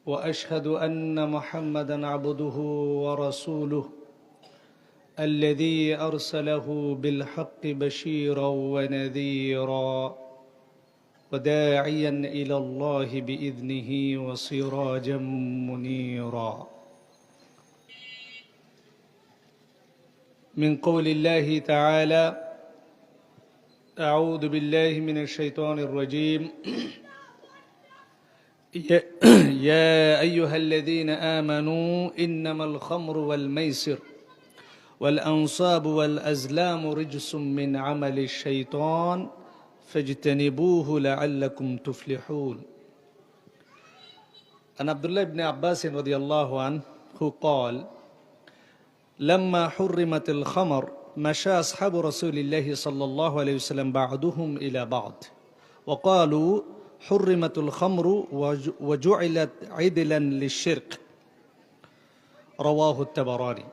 واشهد ان محمدا عبده ورسوله الذي ارسله بالحق بشيرا ونذيرا وداعيا الى الله باذنه وسراجا منيرا. من قول الله تعالى: اعوذ بالله من الشيطان الرجيم. يا أيها الذين آمنوا إنما الخمر والميسر والأنصاب والأزلام رجس من عمل الشيطان فاجتنبوه لعلكم تفلحون. عن عبد الله بن عباس رضي الله عنه قال: لما حرمت الخمر مشى أصحاب رسول الله صلى الله عليه وسلم بعضهم إلى بعض وقالوا: حرمت الخمر وجعلت عدلا للشرك. رواه الطبراني.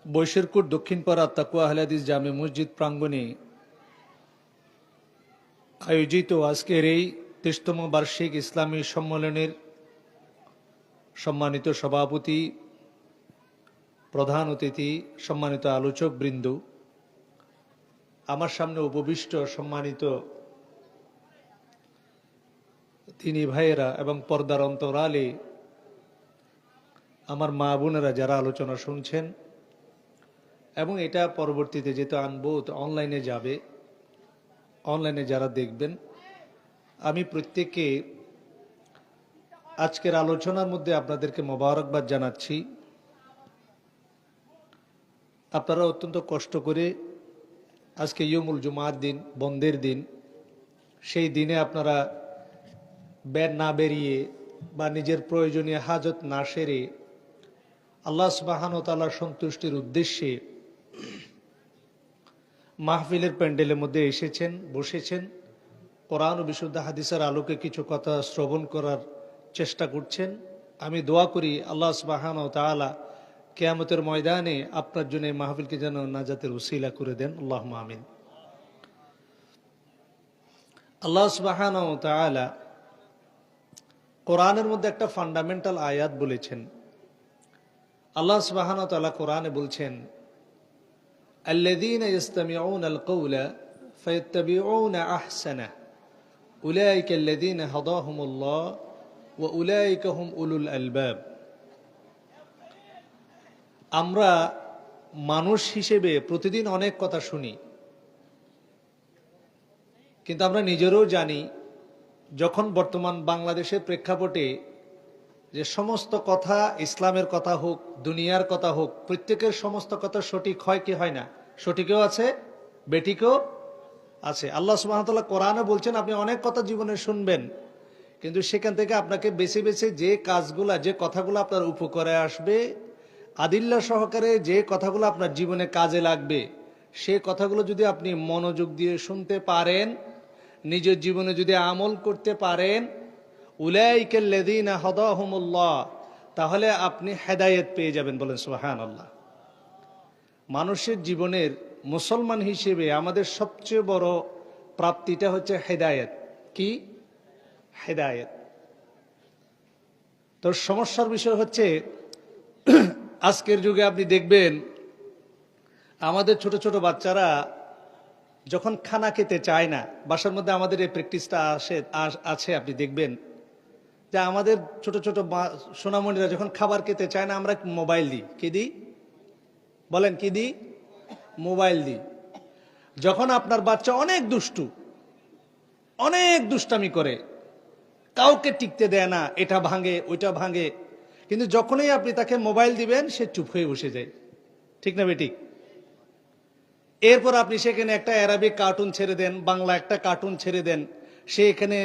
বৈশিরকুট দক্ষিণপাড়া তাকওয়া আহলে হাদিস জামে মসজিদ প্রাঙ্গণে আয়োজিত আজকের এই ৩০তম বার্ষিক ইসলামী সম্মেলনের সম্মানিত সভাপতি, প্রধান অতিথি, সম্মানিত আলোচক বৃন্দ, আমার সামনে উপবিষ্ট সম্মানিত দিনী ভাইয়েরা এবং পর্দার অন্তরালে আমার মা বোনেরা যারা আলোচনা শুনছেন, এবং এটা পরবর্তীতে যেহেতু আনবো অনলাইনে যাবে, অনলাইনে যারা দেখবেন, আমি প্রত্যেককে আজকের আলোচনার মধ্যে আপনাদেরকে মোবারকবাদ জানাচ্ছি। আপনারা অত্যন্ত কষ্ট করে আজকে ইয়মুল জুমার দিন, বন্ধের দিন, সেই দিনে আপনারা বের না বেরিয়ে বা নিজের প্রয়োজনীয় হাজত না সেরে আল্লাহ সুবহানাহু ওয়া তাআলার সন্তুষ্টির উদ্দেশ্যে মাহফিলের প্যান্ডেলের মধ্যে এসেছেন, বসেছেন, কোরআন ও বিশুদ্ধ হাদিসের আলোকে কিছু কথা শ্রবণ করার চেষ্টা করছেন। আমি দোয়া করি আল্লাহ সুবহানাহু ওয়া তাআলা কিয়ামতের ময়দানে আপনার জন্য এই মাহফিলকে যেন নাজাতের উসিলা করে দেন। আল্লাহুম্মা আমিন। আল্লাহ সুবহানাহু ওয়া তাআলা কোরআনের মধ্যে একটা ফান্ডামেন্টাল আয়াত বলেছেন। আল্লাহ সুবহানাহু ওয়া তাআলা কোরআনে বলছেন: আল্লাযীনা ইসতামিউনাল কওলা ফায়াত্তাবিউনা আহসানা উলাইকা আল্লাযীনা হাদাহুমুল্লাহ ওয়া উলাইকা হুম উলুল আলবাব। আমরা মানুষ হিসেবে প্রতিদিন অনেক কথা শুনি, কিন্তু আমরা নিজেরাও জানি যখন বর্তমান বাংলাদেশের প্রেক্ষাপটে যে সমস্ত কথা, ইসলামের কথা হোক, দুনিয়ার কথা হোক, প্রত্যেকের সমস্ত কথা সঠিক হয় কি হয় না? সঠিকও আছে, বেঠিকও আছে। আল্লাহ সুবহানাহু ওয়া তাআলা কোরআনে বলছেন আপনি অনেক কথা জীবনে শুনবেন, কিন্তু সেখান থেকে আপনাকে বেছে বেছে যে কাজগুলা, যে কথাগুলো আপনার উপকারে আসবে, আদিল্লা সহকারে যে কথাগুলো আপনার জীবনে কাজে লাগবে, সে কথাগুলো যদি আপনি মনোযোগ দিয়ে শুনতে পারেন, নিজের জীবনে যদি আমল করতে পারেন, উলাইকাল্লাযীনা হাদাহুমুল্লাহ, তাহলে আপনি হেদায়েত পেয়ে যাবেন। বলেন সুবহানাল্লাহ। মানুষের জীবনের মুসলমান হিসেবে আমাদের সবচেয়ে বড় প্রাপ্তিটা হচ্ছে হেদায়েত। কি? হেদায়েত। তো সমস্যার বিষয় হচ্ছে আজকের যুগে আপনি দেখবেন আমাদের ছোট ছোট বাচ্চারা যখন খানা খেতে চায় না, বাসার মধ্যে আমাদের এই প্র্যাকটিসটা আছে, আপনি দেখবেন যে আমাদের ছোট ছোট সোনামণিরা যখন খাবার খেতে চায় না, আমরা মোবাইল দিই। কি দিই? বলেন কি দিই? মোবাইল দিই। যখন আপনার বাচ্চা অনেক দুষ্টু, অনেক দুষ্টামি করে, কাউকে টিকতে দেয় না, এটা ভাঙে ওইটা ভাঙে, কিন্তু যখনই আপনি তাকে মোবাইল দিবেন সে চুপ হয়ে বসে যায়। ঠিক না বেঠিক? এরপর আপনি সেখানে একটা অ্যারাবিক কার্টুন ছেড়ে দেন, বাংলা একটা কার্টুন ছেড়ে দেন, সে এখানে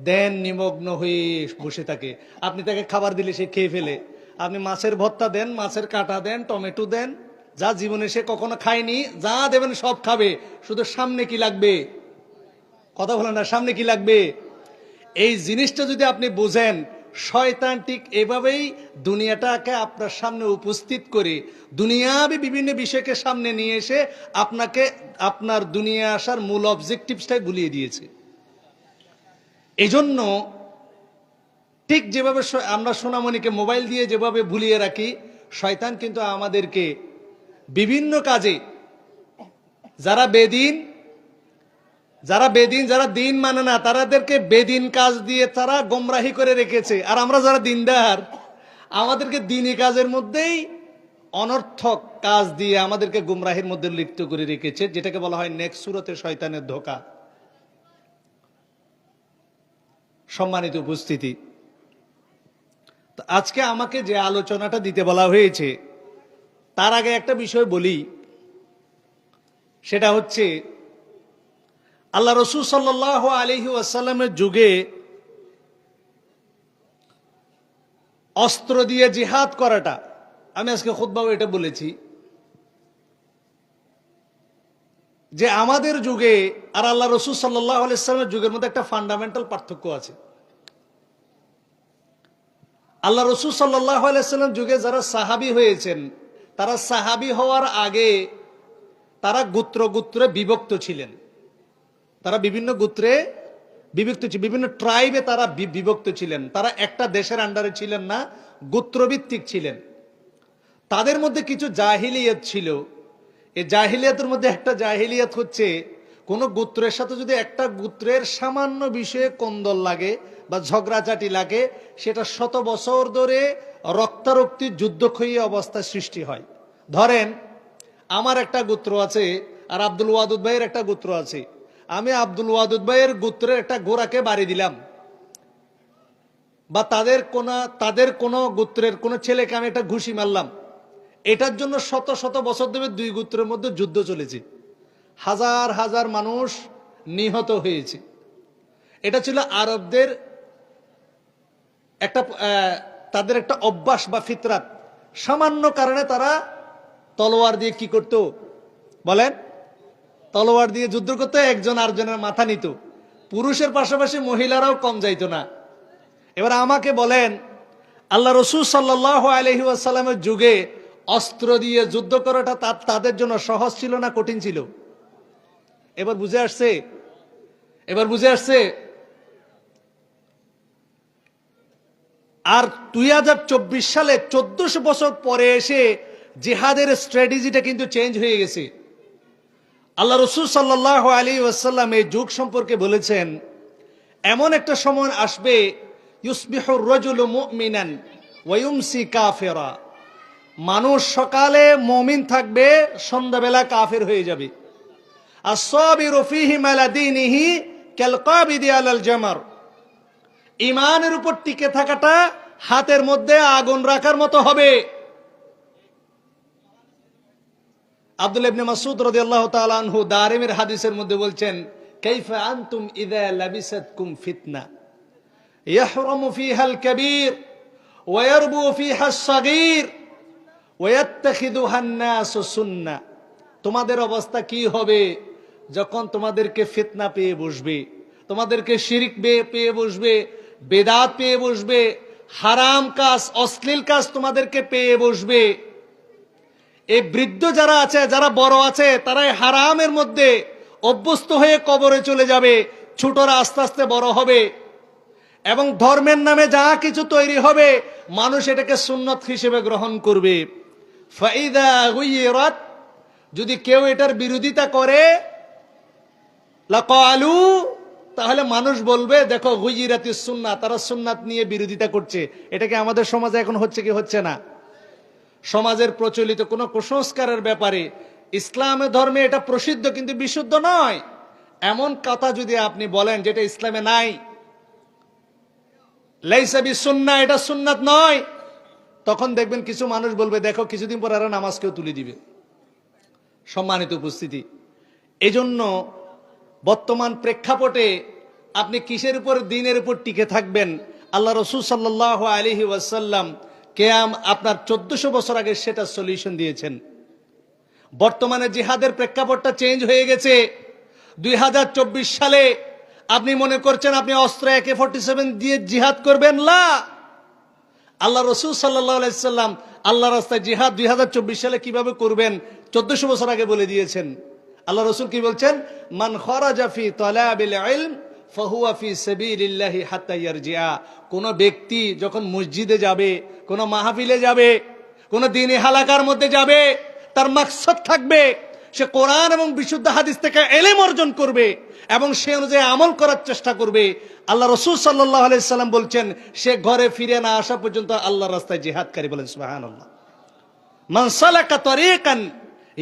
দেন নিমগ্ন হয়ে বসে থাকে। আপনি তাকে খাবার দিলে সে খেয়ে ফেলে। আপনি মাছের ভর্তা দেন, মাছের কাঁটা দেন, টমেটো দেন, যা জীবনে সে কখনো খায়নি, যা দেবেন সব খাবে। শুধু সামনে কি লাগবে? কথা বলেন না, সামনে কি লাগবে? এই জিনিসটা যদি আপনি বুঝেন, শয়তান ঠিক এভাবেই দুনিয়াটাকে আপনার সামনে উপস্থিত করে দুনিয়াবি বিভিন্ন বিষয়কে সামনে নিয়ে এসে আপনাকে আপনার দুনিয়া আসার মূল অবজেক্টিভসটাই ভুলিয়ে দিয়েছে। এজন্য ঠিক যেভাবে আমরা সোনামণিকে মোবাইল দিয়ে যেভাবে ভুলিয়ে রাখি, শয়তান কিন্তু আমাদেরকে বিভিন্ন কাজে যারা বেদিন যারা দিন মানে না তাদেরকে বেদিন কাজ দিয়ে তারা গোমরাহি করে রেখেছে, আর আমরা যারা দিনদার আমাদেরকে দিনী কাজের মধ্যেই অনর্থক কাজ দিয়ে আমাদেরকে গুমরাহির মধ্যে লিপ্ত করে রেখেছে, যেটাকে বলা হয় নেক্সট সূরতে শয়তানের ধোঁকা। সম্মানিত উপস্থিতি, তো আজকে আমাকে যে আলোচনাটা দিতে বলা হয়েছে তার আগে একটা বিষয় বলি, সেটা হচ্ছে আল্লাহ রসুল সাল্লাল্লাহু আলাইহি ওয়াসাল্লামের যুগে অস্ত্র দিয়ে জিহাদ করাটা, আমি আজকে খুতবাও এটা বলেছি যে আমাদের যুগে আর আল্লাহ রসুল সাল্লাল্লাহু আলাইহি ওয়াসাল্লামের যুগের মধ্যে একটা ফান্ডামেন্টাল পার্থক্য আছে। আল্লাহ রসুল সাল্লাল্লাহু আলাইহি ওয়াসাল্লাম যুগে যারা সাহাবী হয়েছেন তারা সাহাবী হওয়ার আগে তারা গোত্রে বিভক্ত ছিলেন, তারা বিভিন্ন গোত্রে বিভক্ত ছিলেন, বিভিন্ন ট্রাইবে তারা বিভক্ত ছিলেন, তারা একটা দেশের আন্ডারে ছিলেন না, গোত্রভিত্তিক ছিলেন। তাদের মধ্যে কিছু জাহিলিয়াত ছিল। এই জাহিলিয়াতের মধ্যে একটা জাহিলিয়াত হচ্ছে কোন গোত্রের সাথে যদি একটা গোত্রের সামান্য বিষয়ে কোন্দল লাগে বা ঝগড়াঝাটি লাগে, সেটা শত বছর ধরে রক্তারক্তি যুদ্ধক্ষয়ী অবস্থার সৃষ্টি হয়। ধরেন আমার একটা গোত্র আছে আর আব্দুল ওয়াদুদ ভাইয়ের একটা গোত্র আছে, আমি আব্দুল ওয়াদুদ ভাইয়ের গোত্রের একটা ঘোড়াকে বাড়ি দিলাম, বা তাদের কোন গোত্রের কোন ছেলেকে আমি একটা ঘুষি মারলাম, এটার জন্য শত শত বছর ধরে দুই গোত্রের মধ্যে যুদ্ধ চলেছে, হাজার হাজার মানুষ নিহত হয়েছে। এটা ছিল আরবদের একটা তাদের একটা অভ্যাস বা ফিতরাত। সামান্য কারণে তারা তলোয়ার দিয়ে কি করত বলেন, তলোয়ার দিয়ে যুদ্ধ করতে, একজন আরেকজনের মাথা নিত, পুরুষের পাশাপাশি মহিলারাও কম যাইত না। এবার আমাকে বলেন আল্লাহ রসুল সাল্লাল্লাহু আলাইহি ওয়াসাল্লামের যুগে অস্ত্র দিয়ে যুদ্ধ করাটা তাদের জন্য সহজ ছিল না কঠিন ছিল? এবার বুঝে আসছে। আর 2024 সালে 1400 বছর পরে এসে জিহাদের স্ট্র্যাটেজিটা কিন্তু চেঞ্জ হয়ে গেছে। আল্লাহ রসুল সাল্লাল্লাহু আলাইহি ওয়াসাল্লাম এই যুগ সম্পর্কে বলেছেন, এমন একটা সময় আসবে ইউসবিহুর রাজুলু মুমিনান ওয়া ইউমসি কাফিরা, মানুষ সকালে মুমিন থাকবে, সন্ধ্যাবেলা কাফের হয়ে যাবে। আস-সাবিরু ফীহি আলা দীনিহি কাল কাবিদি আলাল জামার, ঈমানের উপর টিকে থাকাটা হাতের মধ্যে আগুন রাখার মতো হবে। আব্দুল্লাহ ইবনে মাসউদ রাদিয়াল্লাহু তাআলা আনহু দারিমের হাদিসের মধ্যে বলছেন, কাইফা আনতুম ইযা লাবিসাতকুম ফিতনা ইয়াহরামু ফীহাল কাবীর ওয়া ইয়ারবু ফীহাস সাগীর ওয়া ইয়াত্তাখিযুহান নাসু সুন্নাহ, তোমাদের অবস্থা কি হবে যখন তোমাদেরকে ফিতনা পেয়ে বসবে, তোমাদেরকে শিরক পেয়ে বসবে, বেদাত পেয়ে বসবে, হারাম কাজ অশ্লীল কাজ তোমাদেরকে পেয়ে বসবে। এই বৃদ্ধ যারা আছে, যারা বড় আছে, তারাই হারামের মধ্যে অভ্যস্ত হয়ে কবরে চলে যাবে, ছোটরা আস্তে আস্তে বড় হবে, এবং ধর্মের নামে যা কিছু তৈরি হবে মানুষ এটাকে সুন্নত হিসেবে গ্রহণ করবে। ফাইদা গুইরাত, যদি কেউ এটার বিরোধিতা করে, লাকালু, তাহলে মানুষ বলবে দেখো গুইরাতিস সুন্নাহ, তারা সুন্নাত নিয়ে বিরোধিতা করছে। এটা কি আমাদের সমাজে এখন হচ্ছে কি হচ্ছে না? সমাজের প্রচলিত কোন কুসংস্কারের ব্যাপারে ইসলামের ধর্মে এটা প্রসিদ্ধ কিন্তু বিশুদ্ধ নয়, এমন কথা যদি আপনি বলেন যেটা ইসলামে নাই, লাইসা বিসুন্নাহ, এটা সুন্নাত নয়, তখন দেখবেন কিছু মানুষ বলবে দেখো কিছুদিন পর আর নামাজকেও তুলে দিবে। সম্মানিত উপস্থিতি, এজন্য বর্তমান প্রেক্ষাপটে আপনি কিসের উপর, দিনের উপর টিকে থাকবেন? আল্লাহ রসুল সাল্লাল্লাহু আলাইহি ওয়াসাল্লাম আপনার 1400 বছর আগে সেটা সলিউশন দিয়েছেন। বর্তমানে জিহাদের প্রেক্ষাপটটা চেঞ্জ হয়ে গেছে। 2024 সালে আপনি মনে করছেন আপনি অস্ত্র AK-47 দিয়ে জিহাদ করবেন? না, আল্লাহ রসুল সাল্লাল্লাহু আলাইহি সাল্লাম আল্লাহ রাস্তায় জিহাদ 2024 সালে কিভাবে করবেন 1400 বছর আগে বলে দিয়েছেন। আল্লাহ রসুল কি বলছেন? মান খরাজা ফি তালাবিল ইলম ফাহুয়া ফি সাবিলিল্লাহি হাত্তা ইয়ারজিআ। কোন ব্যক্তি যখন মসজিদে যাবে, কোন মাহফিলে যাবে, কোন দ্বীনি হালাকার মধ্যে যাবে, তার মাকসাদ থাকবে সে কোরআন এবং বিশুদ্ধ হাদিস থেকে ইলম অর্জন করবে এবং সে অনুযায়ী আমল করার চেষ্টা করবে। আল্লাহ রাসূল সাল্লাল্লাহু আলাইহি সাল্লাম বলছেন সে ঘরে ফিরে না আসা পর্যন্ত আল্লাহর রাস্তায় জিহাদকারী। বলেন সুবহানাল্লাহ। মান সালাকা তরিকান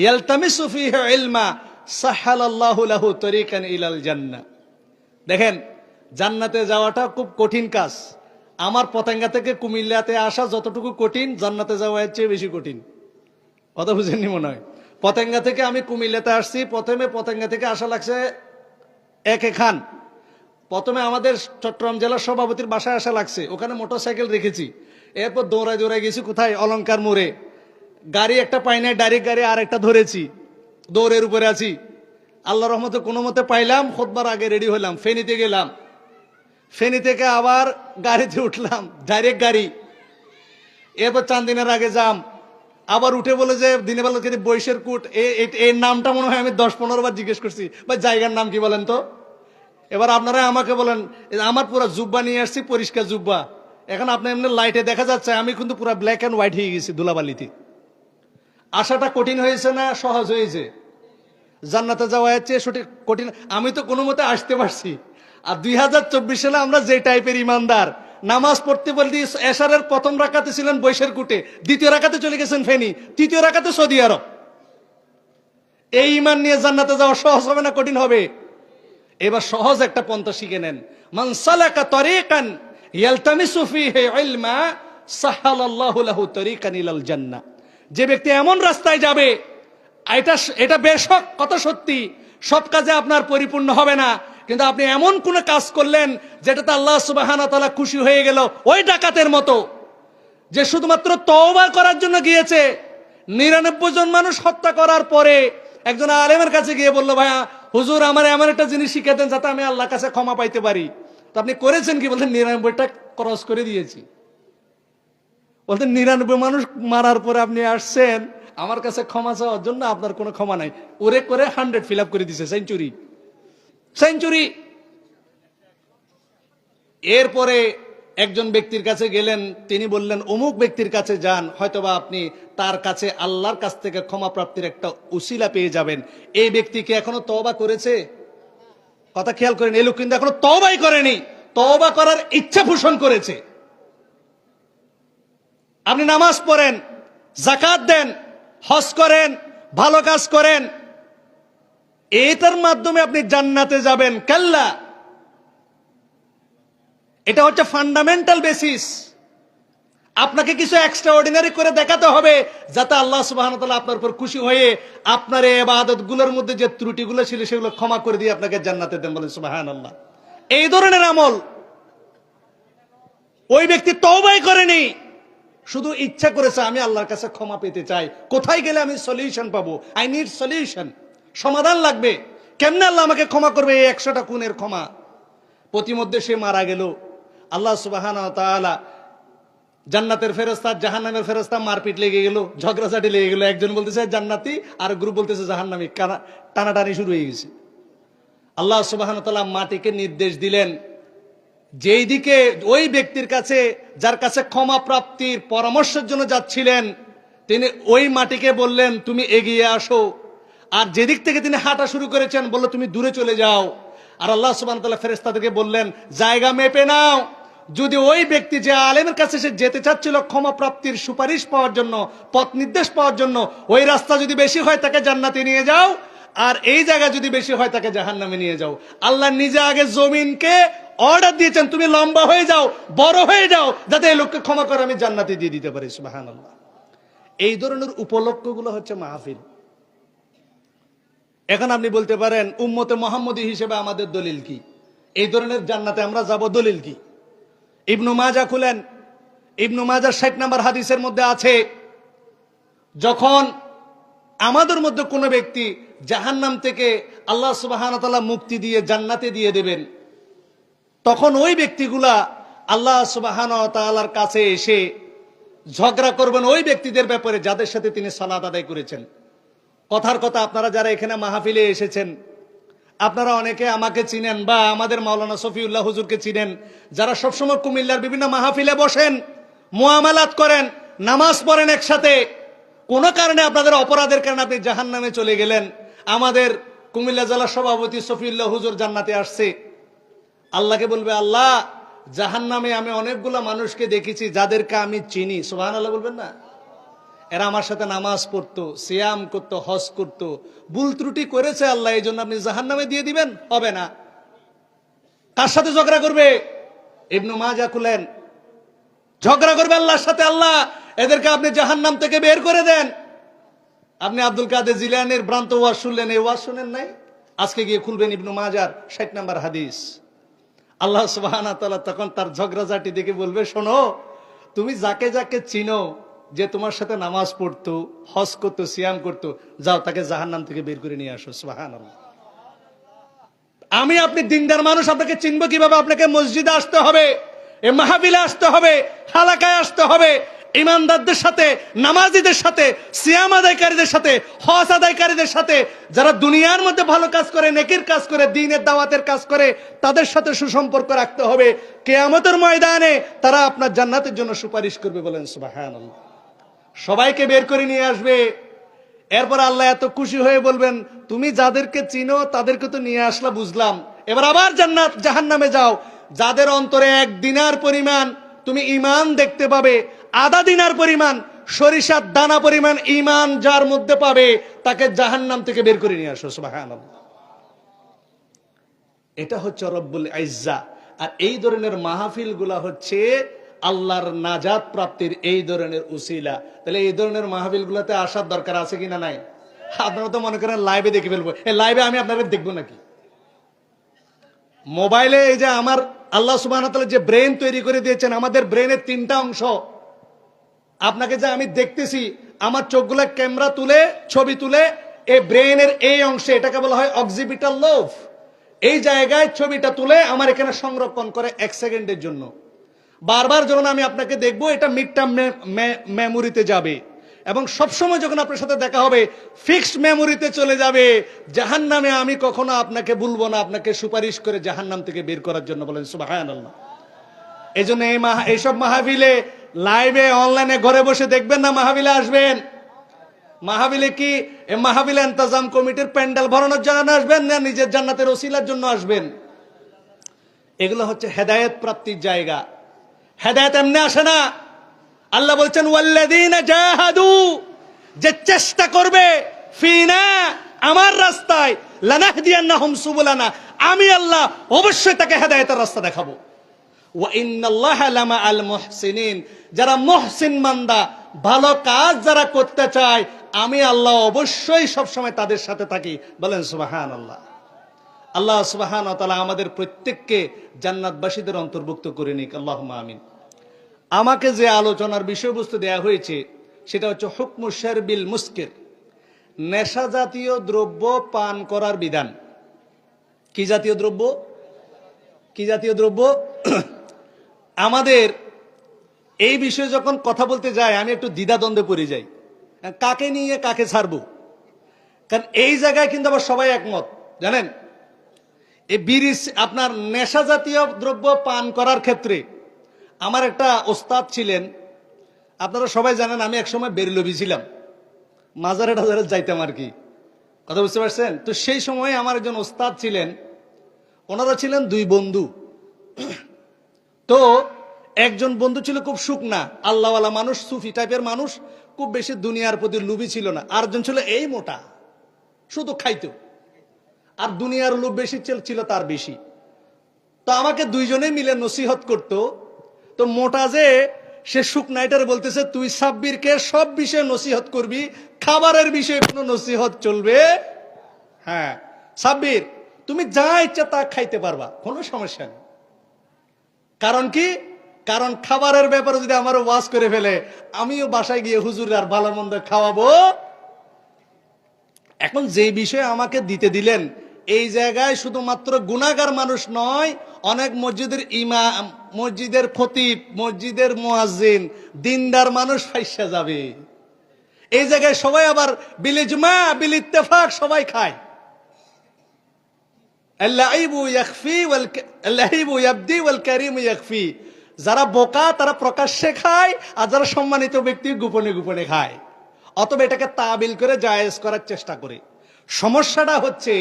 ইয়ালতামিসু ফীহি ইলমা সাহালাল্লাহু লাহু তরিকান ইলাল জান্নাহ। দেখেন, জান্নাতে যাওয়াটা খুব কঠিন কাজ। আমার পতেঙ্গা থেকে কুমিল্লাতে আসা যতটুকু কঠিন, জান্নাতে যাওয়া এর চেয়ে বেশি কঠিন। কথা বুঝেননি মনে হয়। পতেঙ্গা থেকে আমি কুমিল্লাতে আসছি, প্রথমে পতেঙ্গা থেকে আসা লাগছে একে খান। প্রথমে আমাদের চট্টগ্রাম জেলার সভাপতির বাসায় আসা লাগছে, ওখানে মোটরসাইকেল রেখেছি। এরপর দৌড়ায় দৌড়ায় গেছি কোথায়, অলংকার মোড়ে। গাড়ি একটা পাই নাই, ডাইরেক্ট গাড়ি আর একটা ধরেছি, দৌড়ের উপরে আছি। আল্লাহ রহমতে কোনো মতে পাইলাম, খুতবার আগে রেডি হলাম, ফেনীতে গেলাম। ফেনী থেকে আবার গাড়িতে উঠলাম, ডাইরেক্ট গাড়ি। এরপর চান্দিনার আগে যাম, আবার উঠে বলে যে দিনের বেলা বৈশের কুট, এর নামটা মনে হয় আমি 10-15 বার জিজ্ঞেস করছি, বা জায়গার নাম কি বলেন তো। এবার আপনারা আমাকে বলেন, আমার পুরো জুব্বা নিয়ে আসছি, পরিষ্কার জুব্বা। এখন আপনি এমনি লাইটে দেখা যাচ্ছে আমি কিন্তু পুরো ব্ল্যাক অ্যান্ড হোয়াইট হয়ে গেছি ধুলাবালিতে। আসাটা কঠিন হয়েছে না সহজ হয়েছে? জান্নাতে যাওয়া হচ্ছে সঠিক কঠিন। আমি তো কোনো মতে আসতে পারছি। আর 2024 সালে আমরা যে টাইপের ইমানদার, নামাজ পড়তে বলতে এশারের প্রথম রাকাতে ছিলেন বৈশের কুটে, দ্বিতীয় রাকাতে চলে গেছেন ফেনী, তৃতীয় রাকাতে সৌদি আরব। এই ইমান নিয়ে জান্নাতে যাওয়া সহজ হবে না কঠিন হবে? এবার সহজ একটা পন্থা শিখে নেন। মান সালাকা তরিকান ইয়ালতামিসু ফীহি ইলমা সাহালাল্লাহু লাহু তরিকান ইলাল জান্নাহ। যে ব্যক্তি এমন রাস্তায় যাবে, এটা বেশক কথা সত্যি, সব কাজে আপনার পরিপূর্ণ হবে না, কিন্তু আপনি এমন কোন কাজ করলেন যেটাতে আল্লাহ সুবহানাহু ওয়া তাআলা খুশি হয়ে গেল, ওই ডাকাতের মতো যে শুধুমাত্র তওবা করার জন্য গিয়েছে। 99 জন মানুষ হত্যা করার পরে একজন আলেমের কাছে গিয়ে বলল, ভাইয়া হুজুর আমার এমন একটা জিনিস শিখিয়ে দেন যাতে আমি আল্লাহর কাছে ক্ষমা পাইতে পারি। তো আপনি করেছেন কি? বলতেন 99টা ক্রস করে দিয়েছি। বলতেন 99 মানুষ মারার পরে আপনি আসছেন আমার কাছে ক্ষমা চাওয়ার জন্য, আপনার কোনো ক্ষমা নাই। ওরে করে 100 ফিল আপ করে দিছে, সেঞ্চুরি সেঞ্চুরি। এরপরে একজন ব্যক্তির কাছে গেলেন, তিনি বললেন অমুক ব্যক্তির কাছে যান, হয়তোবা আপনি তার কাছে আল্লাহর কাছ থেকে ক্ষমা প্রাপ্তির একটা উসিলা পেয়ে যাবেন। এই ব্যক্তিকে এখনো তওবা করেছে? কথা খেয়াল করেন, এই লোক কিন্তু এখনো তওবাই করেনি, তওবা করার ইচ্ছা পোষণ করেছে। আপনি নামাজ পড়েন, যাকাত দেন, হজ করেন, ভালো কাজ করেন, এটার মাধ্যমে আপনি জান্নাতে যাবেন? কাল্লা। এটা হচ্ছে ফান্ডামেন্টাল বেসিস। আপনাকে কিছু এক্সট্রা অর্ডিনারি করে দেখাতে হবে যাতে আল্লাহ সুবহানাহু ওয়া তাআলা আপনার উপর খুশি হয়ে আপনার এই ইবাদতগুলোর মধ্যে যে ত্রুটিগুলো ছিল সেগুলো ক্ষমা করে দিয়ে আপনাকে জান্নাতে দেন। বলেন সুবহানাল্লাহ। এই ধরনের আমল ওই ব্যক্তি তওবাই করেনি, শুধু ইচ্ছা করেছে আমি আল্লাহর কাছে ক্ষমা পেতে চাই। কোথায় গেলে আমি সলিউশন পাবো? আই নিড সলিউশন, সমাধান লাগবে। কেমনে আল্লাহ আমাকে ক্ষমা করবে? এই 100টা খুনের ক্ষমা। প্রতিমধ্যে সে মারা গেল। আল্লাহ সুবহানাহু ওয়া তাআলা জান্নাতের ফেরেশতা জাহান্নামের ফেরেশতা মারপিট লেগে গেল, ঝগড়াঝাটি লেগে গেল। একজন বলতেছে জান্নাতি, আর গ্রুপ বলতেছে জাহান্নামী, টানাটানি শুরু হয়ে গেছে। আল্লাহ সুবহানাহু ওয়া তাআলা মাটিকে নির্দেশ দিলেন, যেই দিকে ওই ব্যক্তির কাছে যার কাছে ক্ষমা প্রাপ্তির পরামর্শের জন্য যাচ্ছিলেন, তিনি ওই মাটিকে বললেন তুমি এগিয়ে আসো। আর যেদিক থেকে তিনি হাঁটা শুরু করেছেন বলল তুমি দূরে চলে যাও। আর আল্লাহ সুবহানাহু ওয়া তাআলা ফেরেশতাদেরকে বললেন জায়গা মেপে নাও। যদি ওই ব্যক্তি যে আলেমের কাছে সে যেতে চাচ্ছিল ক্ষমা প্রাপ্তির সুপারিশ পাওয়ার জন্য, পথ নির্দেশ পাওয়ার জন্য, ওই রাস্তা যদি বেশি হয় তাকে জান্নাতে নিয়ে যাও, আর এই জায়গা যদি বেশি হয় তাকে জাহান্নামে নিয়ে যাও। আল্লাহ নিজে আগে জমিনকে অর্ডার দিয়েছেন তুমি লম্বা হয়ে যাও, বড় হয়ে যাও, যাতে এই লোককে ক্ষমা করে আমি জান্নাতে দিয়ে দিতে পারি। সুবহানাল্লাহ। এই ধরনের উপলক্ষগুলো হচ্ছে মাহফিল। এখন আপনি বলতে পারেন উম্মতে মুহাম্মদী হিসেবে আমাদের দলিল কি? এই ধরনের জান্নাতে আমরা যাব, দলিল কি? ইবনু মাজাহ খুলেন, ইবনু মাজাহ 60 নম্বর হাদিসের মধ্যে আছে, যখন আমাদের মধ্যে কোনো ব্যক্তি জাহান্নাম থেকে আল্লাহ সুবহানাহু ওয়া তাআলা মুক্তি দিয়ে জান্নাতে দিয়ে দেবেন, তখন ওই ব্যক্তিগুলা আল্লাহ সুবহানাহু ওয়া তাআলার কাছে এসে ঝগড়া করবেন ওই ব্যক্তিদের ব্যাপারে যাদের সাথে তিনি সালাত আদায় করেছেন। কথার কথা, আপনারা যারা এখানে মাহফিলে এসেছেন, আপনারা অনেকে আমাকে চিনেন বা আমাদের মাওলানা শফিউল্লাহ হুজুরকে চিনেন, যারা সবসময় কুমিল্লার বিভিন্ন মাহফিলে বসেন, মুআমালাত করেন, নামাজ পড়েন একসাথে। কোনো কারণে আপনাদের অপরাধের কারণে আপনি জাহান্নামে চলে গেলেন। আমাদের কুমিল্লা জেলা সভাপতি শফিউল্লাহ হুজুর জান্নাতে আসছে। আল্লাহকে বলবে, আল্লাহ, জাহান্নামে আমি অনেকগুলা মানুষকে দেখেছি যাদেরকে আমি চিনি। সুবহানাল্লাহ বলবেন না? এরা আমার সাথে নামাজ পড়তো, সিয়াম করতো, হজ করতো, ভুল ত্রুটি করেছে আল্লাহ, এই জন্য আপনি জাহান্নামে দিয়ে দিবেন? হবে না। কার সাথে ঝগড়া করবে? ইবনু মাজাহ খুলেন, ঝগড়া করবে আল্লাহর সাথে। আল্লাহ, এদেরকে আপনি জাহান্নাম থেকে বের করে দেন। আপনি আব্দুল কাদের জিলানীর ভ্রান্ত ওয়াজ শুনলেন, এই ওয়াজ শুনেন নাই? আজকে গিয়ে খুলবেন ইবনু মাজাহর 60 নম্বর হাদিস। আল্লাহ সুবহানাহু ওয়া তাআলা তখন তার ঝগড়াঝাটি দেখে বলবে, শোনো, তুমি যাকে যাকে চিনো যে তোমার সাথে নামাজ পড়তো, হজ করতো, সিয়াম করতো, যাও তাকে জাহান্নাম থেকে বের করে নিয়ে আসো। সুবহানাল্লাহ। আমি আপনি দিনদার মানুষ, আপনাকে চিনবো কিভাবে? আপনাকে মসজিদে আসতে হবে, এ মাহফিলে আসতে হবে, হালাকায় আসতে হবে, ইমানদারদের সাথে, নামাজীদের সাথে, সিয়াম আদায়কারীদের সাথে, হজ আদায়কারীদের সাথে, যারা দুনিয়ার মধ্যে ভালো কাজ করে, নেকির কাজ করে, দ্বীনের দাওয়াতের কাজ করে, তাদের সাথে সুসম্পর্ক রাখতে হবে। কিয়ামতের ময়দানে তারা আপনার জান্নাতের জন্য সুপারিশ করবে। বলেন সুবহানাল্লাহ। সবাইকে বের করে নিয়ে আসবে। এরপর আল্লাহ এত খুশি হয়ে বলবেন, তুমি যাদেরকে চিনো তাদেরকে তো নিয়ে আসলা, বুঝলাম, এবার আবার জাহান্নামে যাও। যাদের অন্তরে 1 দিনার পরিমাণ তুমি ঈমান দেখতে পাবে, আধা দিনার পরিমাণ, সরিষার দানা পরিমাণ ঈমান যার মধ্যে পাবে, তাকে জাহান্নাম থেকে বের করে নিয়ে আসো। সুবহানাল্লাহ। এটা হচ্ছে রব্বুল ইজ্জা। আর এই ধরনের মাহফিল গুলা হচ্ছে আল্লাহর নাজাত প্রাপ্তির এই ধরনের উসিলা। তাহলে এই ধরনের মাহফিল গুলাতে আসার দরকার আছে কিনা? নাই। আপনারা তো মনে করেন লাইভে দেখে ফেলবো। এই লাইভে আমি আপনাদের দেখবো নাকি? মোবাইলে এই যে আমার আল্লাহ সুবহানাহু ওয়া তাআলা যে ব্রেন তৈরি করে দিয়েছেন, আমাদের ব্রেনের 3টা অংশ। আপনাকে যে আমি দেখতেছি, আমার চোখগুলো ক্যামেরা তুলে ছবি তুলে এই ব্রেনের এই অংশে, এটাকে বলা হয় অক্সিপিটাল লোব, এই জায়গায় ছবিটা তুলে আমার এখানে সংরক্ষণ করে 1 সেকেন্ডের জন্য। বারবার যখন আমি আপনাকে দেখবো, এটা মিড টার্ম মেমোরিতে যাবে এবং সবসময় যখন আপনার সাথে দেখা হবে ফিক্সড মেমোরিতে চলে যাবে। জাহান্নামে আমি কখনো আপনাকে বলবো না, আপনাকে সুপারিশ করে জাহান্নাম থেকে বের করার জন্য। বলেন সুবহানাল্লাহ। এই জন্য এইসব মাহফিলে, লাইভে, অনলাইনে, ঘরে বসে দেখবেন না, মাহফিলে আসবেন। মাহফিলে কি মাহফিলে ইন্তজাম কমিটির প্যান্ডেল ভরানোর জন্য আসবেন, না নিজের জান্নাতের ওসিলার জন্য আসবেন? এগুলো হচ্ছে হেদায়েত প্রাপ্তির জায়গা। হেদায়েত এমনি আসে না। আল্লাহ বলছেন, ওয়াল্লাযীনা জাহাদু, যে চেষ্টা করবে, ফিনা, আমার রাস্তায়, লানাহদিয়ান্নাহুম সুবুলানা, আমি আল্লাহ অবশ্যই তাকে হেদায়েতের রাস্তা দেখাবো। ওয়া ইন্নাল্লাহা লামাআল মুহসিনিন, যারা মুহসিন বান্দা, ভালো কাজ যারা করতে চায়, আমি আল্লাহ অবশ্যই সবসময় তাদের সাথে থাকি। বলেন সুবহানাল্লাহ। আল্লাহ সুবহানাহু ওয়া তাআলা আমাদের প্রত্যেককে জান্নাতবাসীদের অন্তর্ভুক্ত করে নিক। আল্লাহুম্মা আমিন। আমাকে যে আলোচনার বিষয়বস্তু দেয়া হয়েছে সেটা হচ্ছে হুকমু শারবিল মুসকির, নেশা জাতীয় দ্রব্য পান করার বিধান। কি জাতীয় দ্রব্য? কি জাতীয় দ্রব্য? আমাদের এই বিষয়ে যখন কথা বলতে যাই, আমি একটু দ্বিধাদ্বন্দ্বে পড়ে যাই, কাকে নিয়ে কাকে ছাড়বো। কারণ এই জায়গায় কিন্তু আবার সবাই একমত, জানেন। এই বিড়ি, আপনার নেশা জাতীয় দ্রব্য পান করার ক্ষেত্রে আমার একটা ওস্তাদ ছিলেন, আপনারা সবাই জানেন। আমি একসময় বেরলভি ছিলাম, মাজারে টাজারে যাইতাম আর কি, কথা বুঝতে পারছেন? তো সেই সময় আমার একজন ওস্তাদ ছিলেন, ওনারা ছিলেন 2 বন্ধু। তো একজন বন্ধু ছিল খুব শুকনা, আল্লাহওয়ালা মানুষ, সুফি টাইপের মানুষ, খুব বেশি দুনিয়ার প্রতি লোভী ছিল না। আরেকজন ছিল এই মোটা, শুধু খাইতো, আর দুনিয়ার লোভ বেশি ছিল তার বেশি। তো আমাকে 2 জনেই মিলে নসিহত করতো। তো মোটা যে, সে শুকনাইটারে বলতেছে, তুই সাব্বিরকে সব বিষয়ে নসিহত করবি, খাবারের বিষয়ে কোনো নসিহত চলবে? হ্যাঁ সাব্বির, তুমি যা ইচ্ছা তা খাইতে পারবা, কোনো সমস্যা নেই। কারণ কি? কারণ খাবারের ব্যাপারে যদি আমার ওয়াজ করে ফেলে, আমিও বাসায় গিয়ে হুজুর আর ভালো মন্দ খাওয়াবো। এখন যে বিষয়ে আমাকে দিতে দিলেন, এই জায়গায় শুধুমাত্র গুনাহগার মানুষ নয়, অনেক মসজিদের ইমাম, মসজিদের খতিব, মসজিদের মুয়াজ্জিন, দিনদার মানুষ ফাইসা যাবে। এই জায়গায় সবাই আবার বিল ইজমা বিল ইত্তেফাক সবাই খায়। আল্লাইবু ইয়াকফি ওয়াল আল্লাইবু ইয়াবদি ওয়াল কারীমু ইয়াকফি। যারা বোকা তারা প্রকাশ্যে খায়, আর যারা সম্মানিত ব্যক্তি গোপনে গোপনে খায়। অতএব এটাকে তাবিল করে জায়েজ করার চেষ্টা করে। সমস্যাটা হচ্ছে,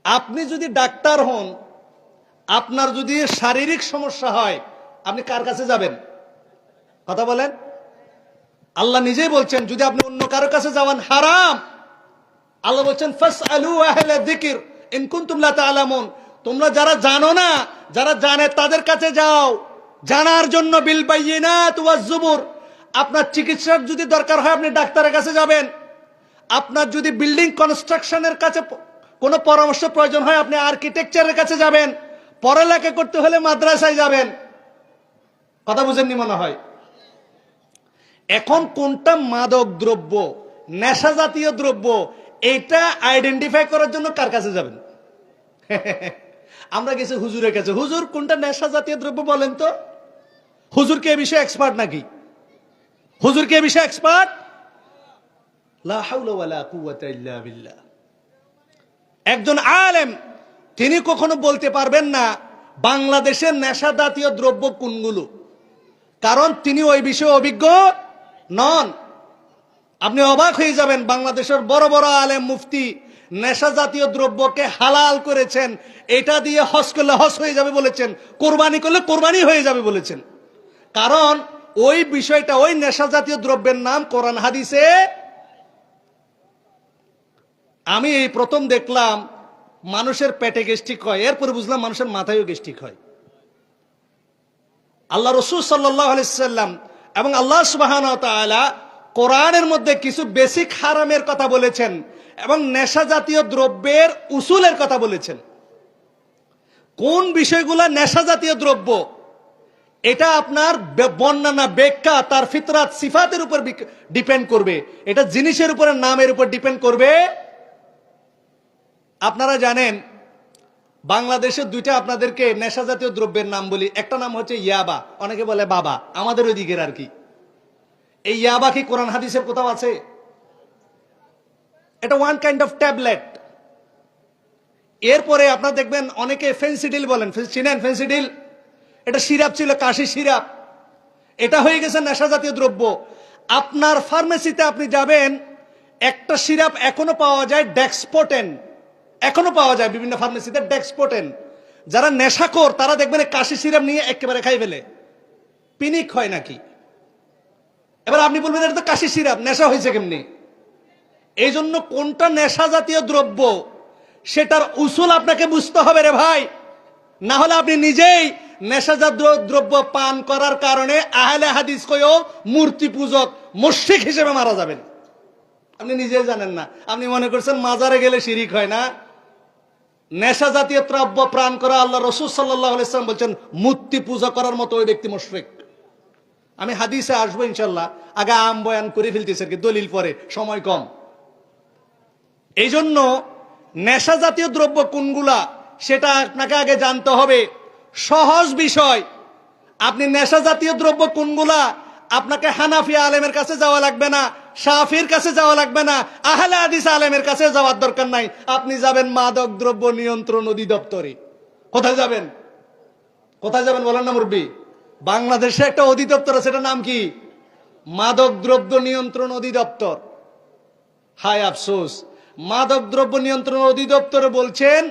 আপনি যদি ডাক্তার হন, আপনার যদি শারীরিক সমস্যা হয়, আপনি কার কাছে যাবেন? কথা বলেন। আল্লাহ নিজেই বলছেন যদি আপনি অন্য কারো কাছে যাওয়ান হারাম। আল্লাহ বলছেন ফাসআলু আহলা যিকর ইন কুনতুম লা তা'লামুন। তোমরা যারা জানো না, যারা জানে তাদের কাছে যাও জানার জন্য। বিল বাইয়িনাত ওয়াজ জুবুর। আপনার চিকিৎসার যদি দরকার হয় আপনি ডাক্তারের কাছে যাবেন। আপনার যদি বিল্ডিং কনস্ট্রাকশনের কাছে কোনো পরামর্শ প্রয়োজন হয় আপনি আর্কিটেকচারের কাছে যাবেন। পড়ালেখা করতে হলে মাদ্রাসায় যাবেন। কথা বুঝেননি মনে হয়। এখন কোনটা মাদক দ্রব্য, নেশা জাতীয় দ্রব্য, এটা আইডেন্টিফাই করার জন্য কার কাছে যাবেন? আমরা গেছি হুজুরের কাছে। হুজুর কোনটা নেশা জাতীয় দ্রব্য বলেন তো। হুজুর কি এ বিষয়ে এক্সপার্ট নাকি? হুজুর কি এ বিষয়ে এক্সপার্ট? লা হাওলা ওয়ালা কুওয়াতা ইল্লা বিল্লাহ। একজন আলেম তিনি কখনো বলতে পারবেন না বাংলাদেশের নেশা জাতীয় দ্রব্য কোনগুলো, কারণ তিনি ওই বিষয়ে অভিজ্ঞ নন। আপনি অবাক হয়ে যাবেন, বাংলাদেশের বড় বড় আলেম মুফতি নেশা জাতীয় দ্রব্যকে হালাল করেছেন। এটা দিয়ে হজ করলে হজ হয়ে যাবে বলেছেন, কোরবানি করলে কোরবানি হয়ে যাবে বলেছেন। কারণ ওই বিষয়টা, ওই নেশা জাতীয় দ্রব্যের নাম কোরআন হাদিসে। আমি এই প্রথম দেখলাম মানুষের পেটে গ্যাস্ট্রিক হয়, এরপরে বুঝলাম মানুষের মাথায়ও গ্যাস্ট্রিক হয়। আল্লাহ রাসূল সাল্লাল্লাহু আলাইহি সাল্লাম এবং আল্লাহ সুবহানাহু ওয়া তাআলা কোরআনের মধ্যে কিছু বেসিক হারামের কথা বলেছেন এবং নেশা জাতীয় দ্রব্যের উসুলের কথা বলেছেন। কোন বিষয়গুলা নেশা জাতীয় দ্রব্য, এটা আপনার বর্ণনা, ব্যাখ্যা, তার ফিতরাত, সিফাতের উপর ডিপেন্ড করবে। এটা জিনিসের উপরে, নামের উপর ডিপেন্ড করবে। আপনারা জানেন বাংলাদেশে দুইটা আপনাদেরকে নেশা জাতীয় দ্রব্যের নাম বলি। একটা নাম হচ্ছে ইয়াবা, অনেকে বলে বাবা, আমাদের ওই দিকের আর কি। এই ইয়াবা কি কোরআন হাদিসের কোথাও আছে? এটা ওয়ান কাইন্ড অফ ট্যাবলেট। এরপরে আপনারা দেখবেন অনেকে ফেন্সিডিল বলেন, চিনেন ফেন্সিডিল? এটা সিরাপ ছিল, কাশি সিরাপ। এটা হয়ে গেছে নেশা জাতীয় দ্রব্য। আপনার ফার্মেসিতে আপনি যাবেন, একটা সিরাপ এখনো পাওয়া যায়, ডেক্সপোটেন, এখনো পাওয়া যায় বিভিন্ন ফার্মেসিতে ডেক্সপোটেন। যারা নেশাখোর তারা দেখবেন কাশি সিরাপ নিয়ে একেবারে খাই ফেলে, পিনিক হয় নাকি। এবার আপনি বলবেন এটা তো কাশি সিরাপ, নেশা হয়েছে কেমনি? এই জন্য কোনটা নেশা জাতীয় দ্রব্য সেটার উসুল আপনাকে বুঝতে হবে রে ভাই। না হলে আপনি নিজেই নেশাজাতীয় দ্রব্য পান করার কারণে আহলে হাদিস কয়েও মূর্তি পূজক, মুশরিক হিসেবে মারা যাবেন। আপনি নিজেই জানেন না। আপনি মনে করছেন মাজারে গেলে শিরিক হয় না। নেশা জাতীয় দ্রব্য পান করা, আল্লাহ রাসূল সাল্লাল্লাহু আলাইহি ওয়াসাল্লাম বলছেন মূর্তি পূজা করার মতো ওই ব্যক্তি মুশরিক। আমি হাদিসে আসবো ইনশাল্লাহ, আগে আম বয়ান করে ফেলতেছি আর কি, দলিল পরে, সময় কম। এই জন্য নেশা জাতীয় দ্রব্য কোনগুলা সেটা আপনাকে আগে জানতে হবে। সহজ বিষয়। আপনি নেশা জাতীয় দ্রব্য কোনগুলা, আপনাকে হানাফি আলেমের কাছে যাওয়া লাগবে না, শাফির কাছে যাওয়া লাগবে না, আহলে হাদিস আলেমের কাছে যাওয়ার দরকার নাই। আপনি যাবেন মাদক দ্রব্য নিয়ন্ত্রণ অধিদপ্তরে। কোথায় যাবেন? কোথায় যাবেন বলেন না মুরব্বী? বাংলাদেশে একটা অধিদপ্তর আছে, সেটার নাম কি? মাদক দ্রব্য নিয়ন্ত্রণ অধিদপ্তর। হায় আফসোস, মাদক দ্রব্য নিয়ন্ত্রণ অধিদপ্তরে বলছেন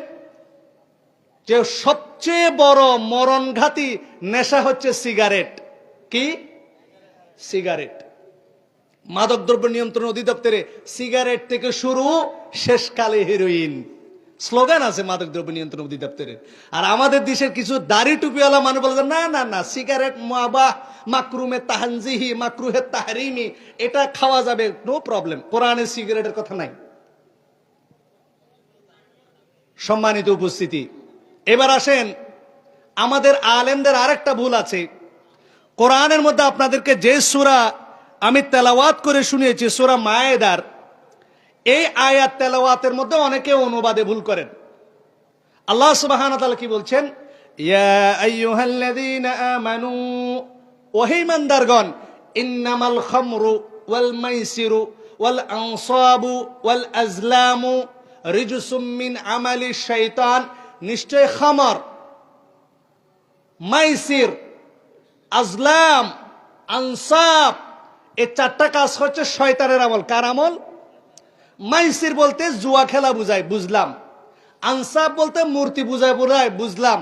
যে সবচেয়ে বড় মরণঘাতী নেশা হচ্ছে সিগারেট। কি? সিগারেট। মাদক দ্রব্য নিয়ন্ত্রণ অধিদপ্তরে সিগারেট থেকে শুরু, শেষকালে হেরোইন। স্লোগান আছে মাদক দ্রব্য নিয়ন্ত্রণ অধিদপ্তরের। আর আমাদের দেশের কিছু দাড়ি টুপিওয়ালা মানুষ বলে না না না, সিগারেট মুবাহ, মাকরুমে তানজিহি, মাকরুহে তাহরিমি, এটা খাওয়া যাবে, নো প্রবলেম। কোরআনে সিগারেটের কথা নাই। সম্মানিত উপস্থিতি, এবার আসেন, আমাদের আলেমদের আরেকটা ভুল আছে। কোরআনের মধ্যে আপনাদেরকে যে সূরা আমি তেলাওয়াত করে শুনিয়েছি, সূরা মায়েদার, এই আয়াত তেলাওয়াতের মধ্যে অনেকে অনুবাদে ভুল করেন। আল্লাহ সুবহানাহু ওয়া তাআলা কি বলছেন? ইয়া আইয়ুহাল্লাযীনা আমানু, ওহে ঈমানদারগণ, ইন্নামাল খামরু ওয়াল মাইসিরু ওয়াল আনসাবু ওয়াল আজলামু রিজসুম মিন আমালি শাইতান, নিশ্চয় খামর, মাইসির, আজলাম, আনসাব, এই চারটা কাজ হচ্ছে শয়তানের আমল। কার আমল? মাইসির বলতে জুয়া খেলা বুঝায়, বুঝলাম। আনসাব বলতে মূর্তি বুঝায়, বুঝলাম।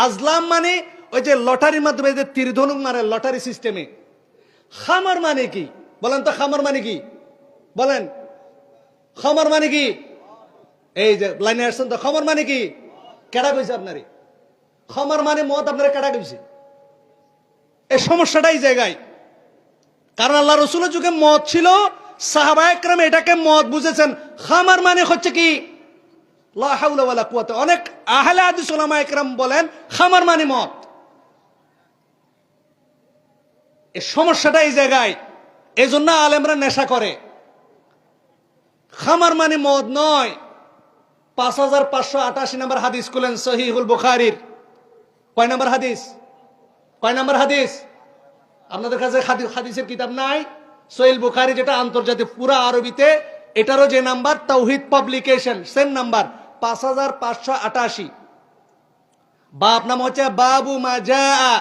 আজলাম মানে ওই যে লটারির মাধ্যমে যে তীর ধনুক মারে লটারি সিস্টেমে। খামার মানে কি বলেন তো? খামার মানে কি বলেন? খামার মানে কি? এই যে লাইনে আসছেন তো, খামার মানে কি? কেডা কইছে আপনারে? খামার মানে মদ, আপনারা কেডা কইছে? এই সমস্যাটা এই জায়গায়। কারণ আল্লাহ রসুলের যুগে মদ ছিল, সাহাবায়ে কেরাম এটাকে মদ বুঝেছেন। খামার মানে হচ্ছে কি? লা হাওলা ওয়ালা কুওয়াতা। অনেক আহলে হাদিস উলামায়ে কেরাম বলেন খামার মানে মদ। এই সমস্যাটা এই জায়গায়। এজন্য আলেমরা নেশা করে। খামার মানে মদ নয়। 5588 নম্বর হাদিস খুলেন সহিহুল বুখারীর। কয় নম্বর হাদিস? কয় নম্বর হাদিস? আপনাদের কাছে হাদিসের কিতাব নাই? সহিহ বুখারী, যেটা আন্তর্জাতিক পুরা আরবিতে, এটারও যে নাম্বার তাওহীদ পাবলিকেশন, সেম নাম্বার 5588। বাব নাম হচ্ছে বাবু মা জাআ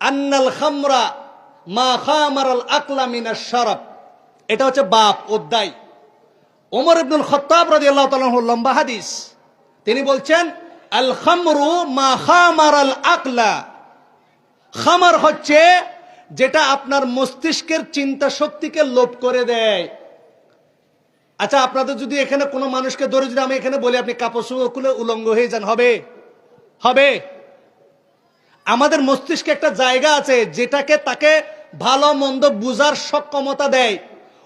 আন্নাল খামরা মা খামারাল আকলা মিনাশ শারাব। এটা হচ্ছে বাব, অধ্যায়। ওমর ইবনুল খাত্তাব রাদিয়াল্লাহু তাআলা আনহু, লম্বা হাদিস, তিনি বলছেন আল খামরু মা খামারাল আকলা। খামার হচ্ছে যেটা আপনার মস্তিষ্কের চিন্তা শক্তিকে লোপ করে দেয়। আচ্ছা, আপনাদের যদি এখানে কোনো মানুষকে ধরে যদি আমি এখানে বলি আপনি কাপড় চোপড় খুলে উলঙ্গ হয়ে যান, হবে? হবে? আমাদের মস্তিষ্কে একটা জায়গা আছে যেটাকে তাকে ভালো মন্দ বুঝার সক্ষমতা দেয়।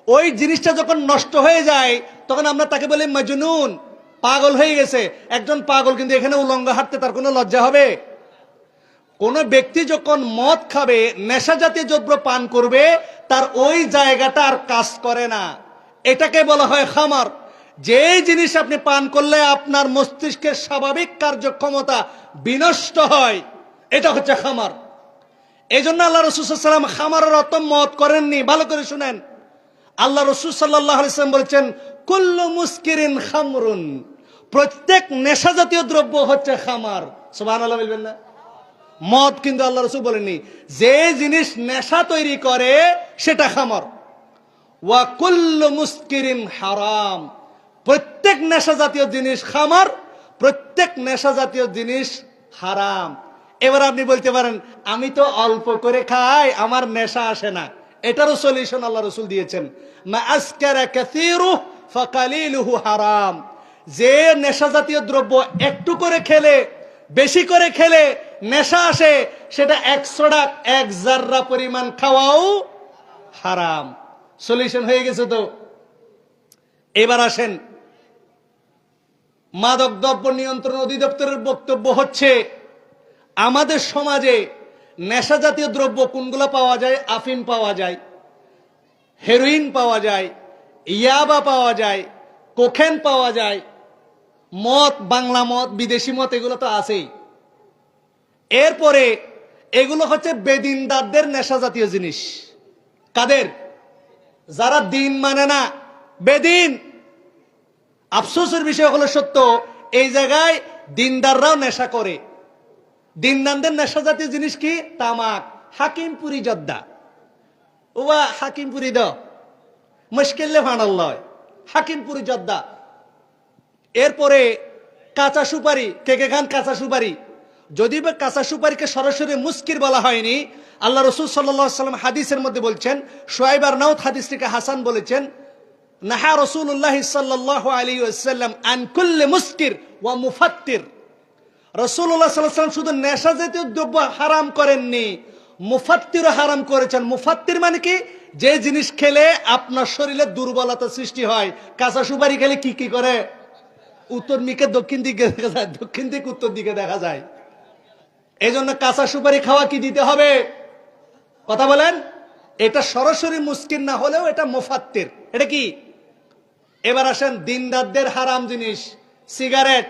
ওই জিনিসটা যখন নষ্ট হয়ে যায় তখন আমরা তাকে বলি মাজনুন, পাগল হয়ে গেছে। একজন পাগল কিন্তু এখানে উলঙ্গ হাঁটতে তার কোনো লজ্জা হবে? কোন ব্যক্তি যখন মদ খাবে, নেশা জাতীয় দ্রব্য পান করবে, তার ওই জায়গাটা আর কাজ করে না। এটাকে বলা হয় খামার। যে জিনিস আপনি পান করলে আপনার মস্তিষ্কের স্বাভাবিক কার্যক্ষমতা বিনষ্ট হয়, এটা হচ্ছে খামার। এই জন্য আল্লাহ রাসূল সাল্লাল্লাহু আলাইহি ওয়াসাল্লাম খামারের অর্থ মদ করেননি। ভালো করে শুনেন, আল্লাহ রাসূল সাল্লাল্লাহু আলাইহি ওয়াসাল্লাম বলেছেন কুল্লু মুসকিরিন খামরুন, প্রত্যেক নেশা জাতীয় দ্রব্য হচ্ছে খামার। সুবহানাল্লাহ বলবেন না? মদ কিন্তু আল্লাহ রাসূল বলেননি। যে জিনিস নেশা তৈরি করে সেটা খামার। ওয়া কুল্লু মুসকিরিন হারাম, প্রত্যেক নেশা জাতীয় জিনিস খামার, প্রত্যেক নেশা জাতীয় জিনিস হারাম। এবার আপনি বলতে পারেন আমি তো অল্প করে খাই, আমার নেশা আসে না। এটারও সলিউশন আল্লাহ রাসূল দিয়েছেন, মা আসকারা কাসীরু ফাকালিলুহু হারাম। যে নেশা জাতীয় দ্রব্য একটু করে খেলে, বেশি করে খেলে নেশা আসে, সেটা 100টা 1 জাররা পরিমাণ খাওয়াও হারাম। সলিউশন হয়ে গেছে তো? এবার আসেন, মাদক দ্রব্য নিয়ন্ত্রণ অধিদপ্তরের বক্তব্য হচ্ছে আমাদের সমাজে নেশা জাতীয় দ্রব্য কোনগুলো পাওয়া যায়? আফিম পাওয়া যায়, হেরোইন পাওয়া যায়, ইয়াবা পাওয়া যায়, কোকেন পাওয়া যায়, মদ, বাংলা মদ, বিদেশি মদ, এগুলো তো আছেই। এরপরে এগুলো হচ্ছে বেদিনদারদের নেশা জাতীয় জিনিস। কাদের? যারা দিন মানে না, বেদিন। আফসোসের বিষয় হলো সত্য, এই জায়গায় দিনদাররাও নেশা করে। দিনদারদের নেশা জাতীয় জিনিস কি? তামাক, হাকিমপুরি জর্দা। ওয়া হাকিমপুরি দ মুশকিলে ফানাল্লাহ, হাকিমপুরি জর্দা। এরপরে কাঁচা সুপারি। কে কে খান কাঁচা সুপারি? যদি বা কাঁচা সুপারিকে সরাসরি মুস্কির বলা হয়নি, আল্লাহ রাসূল সাল্লাল্লাহু আলাইহি ওয়াসাল্লাম হাদিসের মধ্যে বলছেন, শুআইব আর নাউত হাদিসটিকে হাসান বলেছেন, নাহা রাসূলুল্লাহ সাল্লাল্লাহু আলাইহি ওয়াসাল্লাম আন কুল্লি মুস্কির ওয়া মুফাত্তির। রাসূলুল্লাহ সাল্লাল্লাহু আলাইহি ওয়াসাল্লাম শুধু নেশা জাতীয় দ্রব্য হারাম করেননি, মুফাত্তিরও হারাম করেছেন। মুফাত্তির মানে কি? যে জিনিস খেলে আপনার শরীরে দুর্বলতা সৃষ্টি হয়। কাঁচা সুপারি খেলে কি কি করে? উত্তর দিকে দক্ষিণ দিকে দেখা যায়, দক্ষিণ দিকে উত্তর দিকে দেখা যায়। এই জন্য কাঁচা সুপারি খাওয়া কি দিতে হবে? কথা বলেন। এটা সরাসরি মুস্কির না হলেও এটা মুফাত্তির। এটা কি? এবার আসেন দিনদারদের হারাম জিনিস, সিগারেট।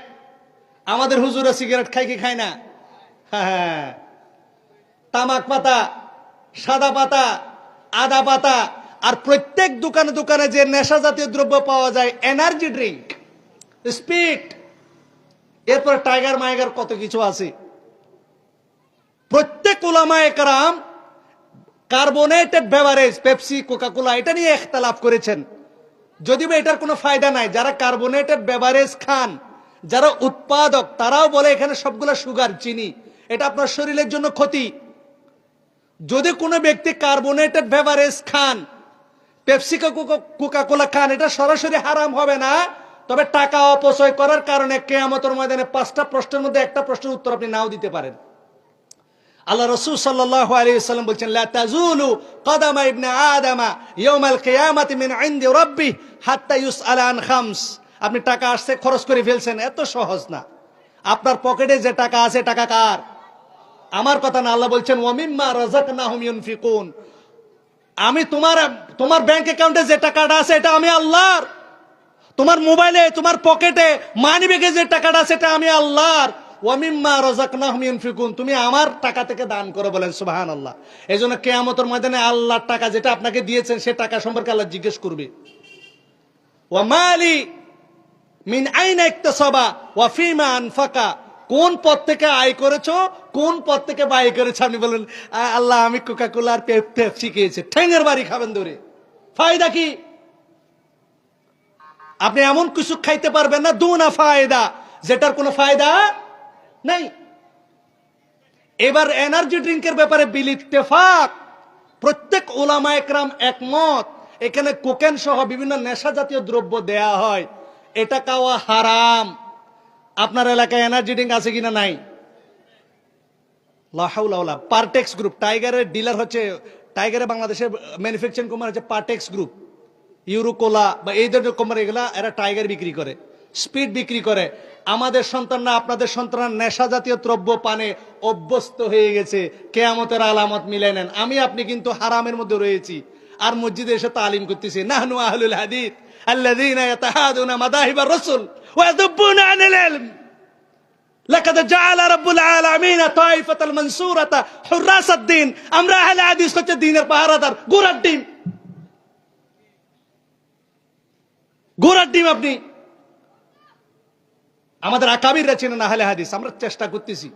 আমাদের হুজুরা সিগারেট খায় কি খায় না? হ্যাঁ। তামাক পাতা, সাদা পাতা, আদা পাতা, আর প্রত্যেক দোকানে দোকানে যে নেশা জাতীয় দ্রব্য পাওয়া যায়, এনার্জি ড্রিঙ্ক, স্পিড, এরপর টাইগার মাইগার কত কিছু আছে। প্রত্যেক উলামায়ে কেরাম কার্বোনেটেড বেভারেজ, পেপসি, কোকা-কোলা, এটা নিয়ে ইখতিলাফ করেছেন। যদিও এটার কোনো ফায়দা নাই। যারা কার্বোনেটেড বেভারেজ খান, যারা উৎপাদক, তারাও বলে এখানে সবগুলো সুগার, চিনি, এটা আপনার শরীরের জন্য ক্ষতি। যদি কোনো ব্যক্তি কার্বোনেটেড বেভারেজ খান, পেপসি, কোকা-কোলা খান, এটা সরাসরি হারাম হবে না, তবে টাকা অপচয় করার কারণে কিয়ামতের ময়দানে 5টা প্রশ্নের মধ্যে একটা প্রশ্নের উত্তর আপনি নাও দিতে পারেন। আল্লাহ রাসূল সাল্লাল্লাহু আলাইহি ওয়াসাল্লাম বলেন, লা তাজুলু কদামা ইবনে আদামা ইয়াউমাল কিয়ামাতি মিন ইনদি রাব্বিহি হাত্তা ইউসআলা আন খামস। আপনি টাকা আসছে, খরচ করে ফেলছেন, এত সহজ না। আপনার পকেটে যে টাকা আছে, টাকা কার? আমার কথা না। আল্লাহ বলছেন, ওয়া মিম্মা রাযাকনাহুম ইউনফিকুন। আমি তোমার ব্যাংক অ্যাকাউন্টে যে টাকাটা আছে, এটা আমি আল্লাহর। তোমার মোবাইলে, তোমার পকেটে, মানি ব্যাগে যে টাকাটা আছে, এটা আমি আল্লাহর। ওয়া মিম্মা রাযাকনাহুম ইউনফিকুন, তুমি আমার টাকা থেকে দান করো, বলেন সুবহানাল্লাহ। এজন্য কিয়ামতের ময়দানে আল্লাহর টাকা যেটা আপনাকে দিয়েছেন, সে টাকা সম্পর্কে আল্লাহ জিজ্ঞেস করবে। ওয়া মালি মিন আইনা ইকতাসাবা ওয়া ফিমা আনফাকা, কোন পথ থেকে আয় করেছো, কোন পথ থেকে ব্যয় করেছো। আপনি বলেন, আল্লাহ আমি কোকা-কোলা আর পেপসি খেয়েছি, ঠ্যাঙের বাড়ি খাবেন ধরে। ফায়দা কি? আপনি এমন কিছু খাইতে পারবেন না, দুনা ফায়দা, যেটার কোনো ফায়দা নাই। এবার এনার্জি ড্রিঙ্কের ব্যাপারে বিল ইত্তেফাক, প্রত্যেক উলামায়ে কেরাম একমত, এখানে কোকেন সহ বিভিন্ন নেশা জাতীয় দ্রব্য দেয়া হয়, এটা খাওয়া হারাম। আপনার এলাকায় এনার্জি ড্রিঙ্ক আছে কিনা? নাই। লা হাওলা ওয়ালা। পারটেক্স গ্রুপ, টাইগারের ডিলার হচ্ছে, টাইগারের বাংলাদেশের ম্যানুফ্যাকচারিং কোম্পানি হচ্ছে পারটেক্স গ্রুপ, ইউরোকোলা বা এই ধরনের কোম্পানি, এগুলা এরা টাইগার বিক্রি করে, স্পিড বিক্রি করে। আমাদের সন্তানরা, আপনাদের সন্তানরা নেশা জাতীয় দ্রব্য পানে অভ্যস্ত হয়ে গেছে। কিয়ামতের আলামত মিলাই নেন। আমি আপনি কিন্তু হারামের মধ্যে রয়েছি, আর মসজিদে এসে তালিম করতেছি, নাহনু আহলুল হাদিস আল্লাযীনা ইয়াতাহাদুনা মাদাহিবার রাসূল ওয়া ইয়াদুব্বুনা আনিল ইলম। লাকাদ জাআলা রাব্বুল আলামিন তাইফাতাল মানসুরাতা হুরাসাদ দ্বীন। আমরা আহলে হাদিস হচ্ছে দ্বীনের পাহারাদার, গোড়ার ডিম, গোড়ার ডিম। আপনি, আমাদের আকাবিররা চেনেন আহলে হাদিস, আমরা চেষ্টা করতেছি।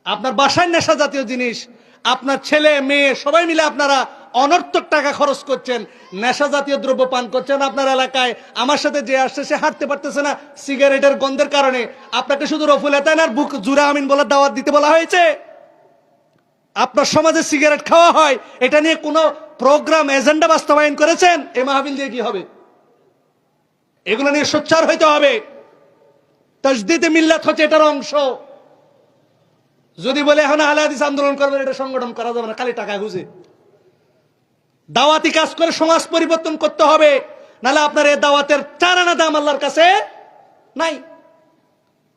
আপনার বাসায় নেশা জাতীয় জিনিস, আপনার ছেলে মেয়ে সবাই মিলে আপনারা অনর্থক টাকা খরচ করছেন, নেশা জাতীয় দ্রব্য পান করছেন। আপনার এলাকায় আমার সাথে যে আসছে, সে হাঁটতে পারতেছে না সিগারেটের গন্ধের কারণে। আপনাকে শুধু রফুল এতানার বুক জুরা আমিন বলার দাওয়াত দিতে বলা হয়েছে। আপনার সমাজে সিগারেট খাওয়া হয়, এটা নিয়ে কোনো প্রোগ্রাম, এজেন্ডা বাস্তবায়ন করেছেন? এই মাহফিল দিয়ে কি হবে? এগুলো নিয়ে সোচ্চার হইতে হবে। তাজদীদে মিল্লাত হচ্ছে এটার অংশ। যদি বলে এখন আহলে হাদিস আন্দোলন করবেন, এটা সংগঠন করা যাবে না, খালি টাকা খুঁজে। দাওয়াতি কাজ করে সমাজ পরিবর্তন করতে হবে, নাহলে আপনার এই দাওয়াতের 4 আনা দাম আল্লাহর কাছে নাই।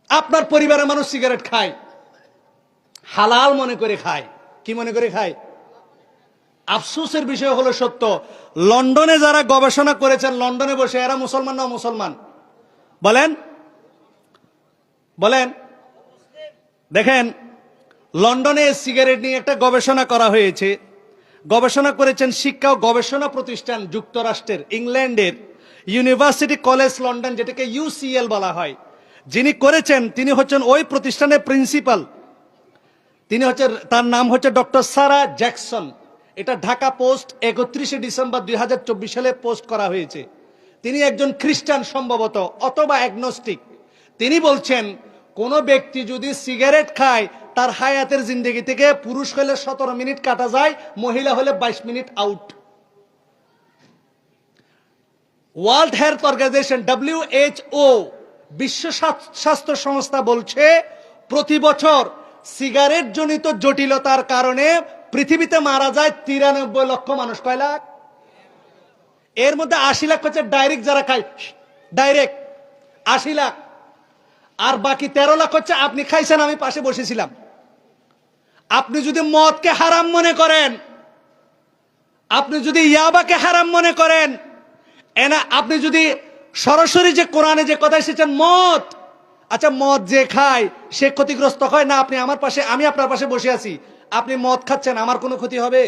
আপনার পরিবারের মানুষ সিগারেট খায়, হালাল মনে করে খায়। কি মনে করে খায়? আফসোসের বিষয় হলো সত্য, লন্ডনে যারা গবেষণা করেছেন, লন্ডনে বসে, এরা মুসলমান না মুসলমান? বলেন বলেন। দেখেন, লন্ডনে সিগারেট নিয়ে একটা গবেষণা করা হয়েছে। গবেষণা করেছেন শিক্ষা ও গবেষণা প্রতিষ্ঠান যুক্তরাষ্ট্রের, ইংল্যান্ডের ইউনিভার্সিটি কলেজ লন্ডন, যেটাকে ইউসিএল বলা হয়। যিনি করেছেন তিনি হচ্ছেন ওই প্রতিষ্ঠানের প্রিন্সিপাল। তিনি হচ্ছেন, তার নাম হচ্ছে ডক্টর সারা জ্যাকসন। এটা ঢাকা পোস্ট 31শে ডিসেম্বর 2024 সালে পোস্ট করা হয়েছে। তিনি একজন খ্রিস্টান সম্ভবত, অথবা অ্যাগনস্টিক। তিনি বলছেন, কোন ব্যক্তি যদি সিগারেট খায়, তার হায়াতের জিন্দেগি থেকে পুরুষ হলে 17 মিনিট কাটা যায়, মহিলা হলে 22 minute out. World Health Organization WHO, বিশ্ব স্বাস্থ্য সংস্থা বলছে, প্রতি বছর সিগারেট জনিত জটিলতার কারণে পৃথিবীতে মারা যায় 93 লক্ষ মানুষ। কয় লাখ? এর মধ্যে 80 লাখ হচ্ছে ডাইরেক্ট, যারা খায় ডাইরেক্ট 80 লাখ, আর বাকি 13 লাখ হচ্ছে আপনি খাইছেন, আমি পাশে বসেছিলাম। আপনি যদি মদকে হারাম মনে করেন, আপনি যদি ইয়াবাকে হারাম মনে করেন, এনা আপনি যদি সরাসরি যে কোরআনে যে কথা এসেছেন মদ, আচ্ছা মদ যে খায় সে ক্ষতিগ্রস্ত হয় না? আপনি আমার পাশে, আমি আপনার পাশে বসে আছি, আপনি মদ খাচ্ছেন, আমার কোনো ক্ষতি হবে?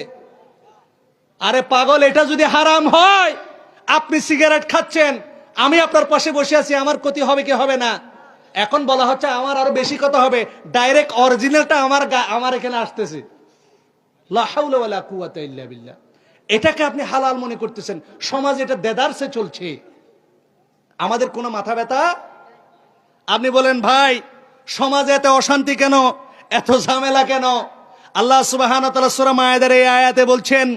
আরে পাগল, এটা যদি হারাম হয়, আপনি সিগারেট খাচ্ছেন, আমি আপনার পাশে বসে আছি, আমার ক্ষতি হবে কি হবে না? এখন বলা হচ্ছে আমার আরো বেশি কথা হবে, ডাইরেক্ট অরিজিনালটা আমার এখানে আসতেছে। লা হাওলা ওয়ালা কুওয়াতা ইল্লা বিল্লাহ। এটাকে আপনি হালাল মনে করতেছেন, সমাজ এটা দেদারসে চলছে, আমাদের কোনো মাথা ব্যথা? আপনি বলেন ভাই সমাজে এত অশান্তি কেন, এত ঝামেলা কেন? আল্লাহ সুবহানাহু ওয়া তাআলা সূরা মায়েদার এই আয়াতে বলছেন,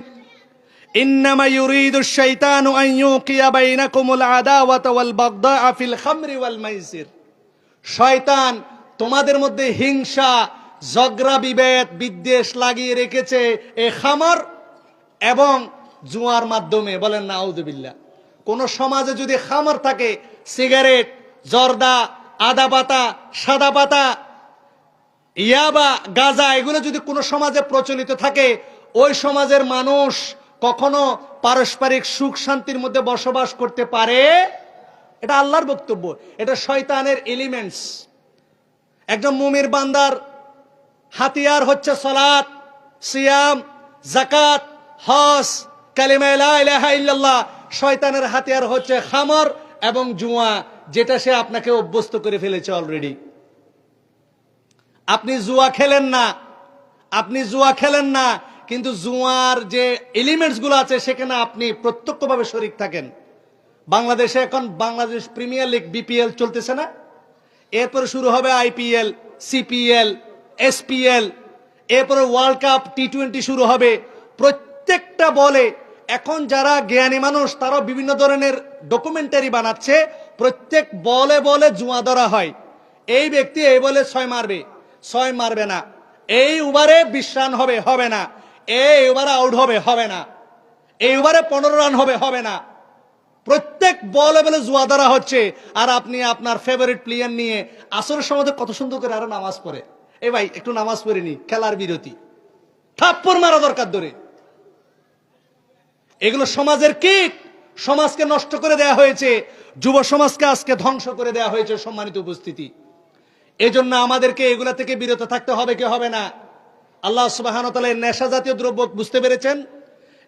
ইন্নামা ইউরিদুশ শাইতানু আন ইউকিয়া বাইনাকুমুল আদাওয়াতা ওয়াল বাগদাআ ফিল খামরি ওয়াল মাইসির। শয়তান তোমাদের মধ্যে হিংসা, ঝগড়া, বিভেদ, বিদ্বেষ লাগিয়ে রেখেছে এই খামর এবং জুয়ার মাধ্যমে। বলেন নাউযুবিল্লাহ। কোন সমাজে যদি খামর থাকে, সিগারেট, জর্দা, আদা পাতা, সাদা পাতা, ইয়াবা, গাঁজা, এগুলো যদি কোনো সমাজে প্রচলিত থাকে, ওই সমাজের মানুষ কখনো পারস্পরিক সুখ শান্তির মধ্যে বসবাস করতে পারে? এটা আল্লাহর বক্তব্য, এটা শয়তানের এলিমেন্টস। একজন মুমির বান্দার হাতিয়ার হচ্ছে সালাত, সিয়াম, যাকাত, হজ, কালিমা লা ইলাহা ইল্লাল্লাহ। শয়তানের হাতিয়ার হচ্ছে খামর এবং জুয়া, যেটা সে আপনাকে অভ্যস্ত করে ফেলেছে অলরেডি। আপনি জুয়া খেলেন না, আপনি জুয়া খেলেন না, কিন্তু জুয়ার যে এলিমেন্টস গুলো আছে সেখানে আপনি প্রত্যক্ষভাবে শরীক থাকেন। বাংলাদেশে এখন বাংলাদেশ প্রিমিয়ার লিগ বিপিএল চলতেছে না? এরপরে শুরু হবে আইপিএল, সিপিএল, এসপিএল, এরপরে ওয়ার্ল্ড কাপ টি-20 শুরু হবে। প্রত্যেকটা বলে এখন যারা জ্ঞানী মানুষ তারা বিভিন্ন ধরনের ডকুমেন্টারি বানাচ্ছে, প্রত্যেক বলে বলে জুয়া ধরা হয়। এই ব্যক্তি এই বলে 6 মারবে, 6 মারবে না, এই ওভারে 20 রান হবে, হবে না, এই ওভারে আউট হবে, হবে না, এই ওভারে 15 রান হবে, হবে না। প্রত্যেক বলে বলে জুয়া ধরা হচ্ছে। আর আপনি আপনার ফেভারিট প্লেয়ার নিয়ে আসরের সময় কত সুন্দর করে আরো নামাজ পড়ে, এ ভাই একটু নামাজ পড়ে নি, খেলার বিরতি, থাপ্পড় মারা দরকার ধরে। এগুলো সমাজের কীট, সমাজকে নষ্ট করে দেয়া হয়েছে, যুব সমাজকে আজকে ধ্বংস করে দেয়া হয়েছে। সম্মানিত উপস্থিতি, এজন্য আমাদেরকে এগুলা থেকে বিরত থাকতে হবে কি হবে না? আল্লাহ সুবহানাহু ওয়া তাআলা নেশা জাতীয় দ্রব্য বুঝতে পেরেছেন,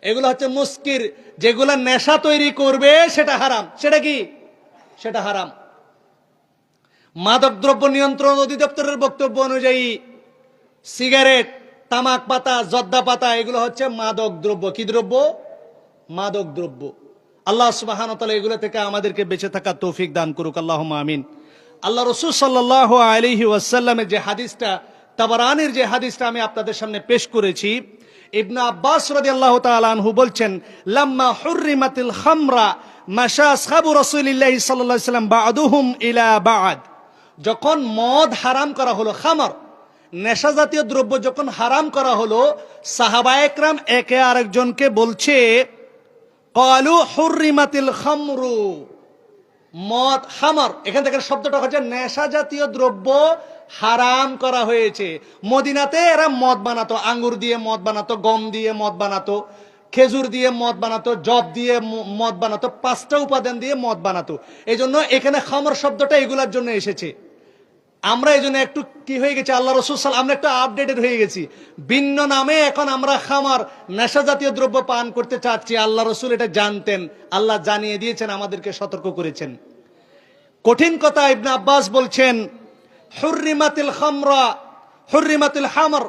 এগুলো হচ্ছে মুস্কির, যেগুলা নেশা তৈরি করবে সেটা হারাম। সেটা কি? সেটা হারাম। মাদক দ্রব্য নিয়ন্ত্রণ অধিদপ্তরের বক্তব্য অনুযায়ী সিগারেট, তামাক পাতা, জর্দা পাতা, এগুলো হচ্ছে মাদক দ্রব্য। কি দ্রব্য? মাদক দ্রব্য। আল্লাহ সুবহানাহু ওয়া তাআলা এগুলো থেকে আমাদেরকে বেঁচে থাকার তৌফিক দান করুক, আল্লাহুম্মা আমিন। আল্লাহ রাসূল সাল্লাল্লাহু আলাইহি ওয়াসাল্লামের যে হাদিসটা, তাবারানির যে হাদিসটা আমি আপনাদের সামনে পেশ করেছি, ইবনে আব্বাস রাদিয়াল্লাহু তাআলা আনহু বলছেন, লাম্মা হুররিমাতিল খামরা মাশা আসহাবু রাসূলিল্লাহি সাল্লাল্লাহু আলাইহি ওয়াসাল্লাম বা'দুহুম ইলা বা'দ। যখন মদ হারাম করা হলো, খামর, নেশা জাতীয় দ্রব্য যখন হারাম করা হলো, সাহাবায়ে কেরাম একে আরেকজনকে বলছে, ক্বালু হুররিমাতিল খামরু, মদ, খামর, এখান থেকে শব্দটা হচ্ছে নেশা জাতীয় দ্রব্য হারাম করা হয়েছে। মদিনাতে এরা মদ বানাতো, আঙ্গুর দিয়ে মদ বানাতো, গম দিয়ে মদ বানাতো, খেজুর দিয়ে মদ বানাতো, জব দিয়ে মদ বানাতো, 5টা উপাদান দিয়ে মদ বানাতো। এই জন্য এখানে খামর শব্দটা এগুলার জন্য এসেছে। আমরা এই জন্য একটু কি হয়ে গেছি, আল্লাহ রাসূল আমরা একটু আপডেটেড হয়ে গেছি, ভিন্ন নামে এখন আমরা খামার, নেশা জাতীয় দ্রব্য পান করতে চাচ্ছি। আল্লাহ রাসূল এটা জানতেন, আল্লাহ জানিয়ে দিয়েছেন, আমাদেরকে সতর্ক করেছেন। কঠিন কথা। ইবনে আব্বাস বলছেন, হুররিমাতিল খামরা, হুররিমাতিল খামর,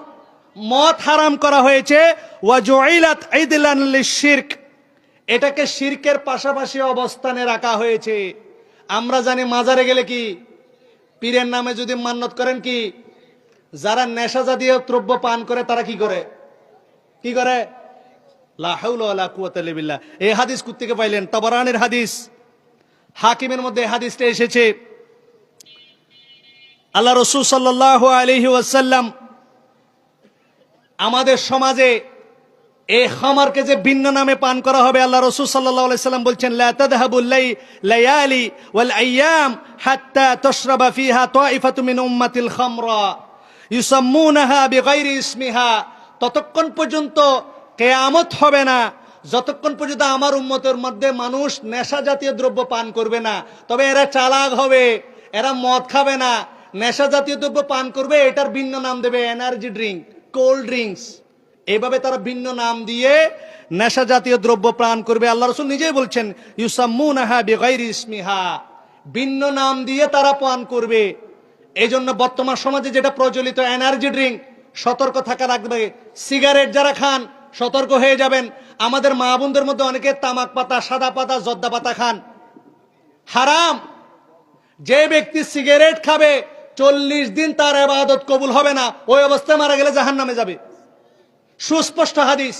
মদ হারাম করা হয়েছে, ওয়া জুইলাত ইদলান লিশিরক, এটাকে শিরকের পাশাপাশি অবস্থানে রাখা হয়েছে। আমরা জানি মাজারে গেলে কি, পীরের নামে যদি মান্নত করেন, কি যারা নেশা জাতীয় দ্রব্য পান করে তারা কি করে? কি করে? লা হাওলা ওয়ালা কুওয়াতা ইল্লা বিল্লাহ। এই হাদিস কোথা থেকে পাইলেন? তাবারানির হাদিস, হাকিমের মধ্যে হাদিসটা এসেছে। আল্লাহ রাসূল সাল্লাল্লাহু আলাইহি ওয়াসাল্লাম আমাদের সমাজে এই খামারকে যে ভিন্ন নামে পান করা হবে, আল্লাহ রাসূল সাল্লাল্লাহু আলাইহি ওয়াসাল্লাম বলছেন, লা তাযহাবুল লায়ালি ওয়াল আইয়াম হাত্তা তাশরাবা ফিহা তাইফাতু মিন উম্মাতিল খামরা ইউসাম্মুনাহা বিগাইরি ইসমিহা, ততক্ষণ পর্যন্ত কিয়ামত হবে না, যতক্ষণ পর্যন্ত আমার উম্মতের মধ্যে মানুষ নেশা জাতীয় দ্রব্য পান করবে না, তবে এরা চালাক হবে, এরা মদ খাবে না, নেশা জাতীয় দ্রব্য পান করবে, এটার ভিন্ন নাম দেবে এনার্জি ড্রিঙ্ক, কোল্ড ড্রিঙ্কস, এভাবে তারা ভিন্ন নাম দিয়ে নেশা জাতীয় দ্রব্য পান করবে। আল্লাহ রাসূল নিজেই বলছেন ইউসাম্মুনাহা বিগাইরি ইসমিহা, ভিন্ন নাম দিয়ে তারা পান করবে। এই জন্য বর্তমান সমাজে যেটা প্রচলিত এনার্জি ড্রিঙ্ক, সতর্ক থাকা লাগবে। সিগারেট যারা খান সতর্ক হয়ে যাবেন। আমাদের মা বোনদের মধ্যে অনেকে তামাক পাতা, সাদা পাতা, জর্দা পাতা খান, হারাম। যে ব্যক্তি সিগারেট খাবে 40 দিন তার ইবাদত কবুল হবে না, ওই অবস্থায় মারা গেলে জাহান্নামে যাবে, সুস্পষ্ট হাদিস।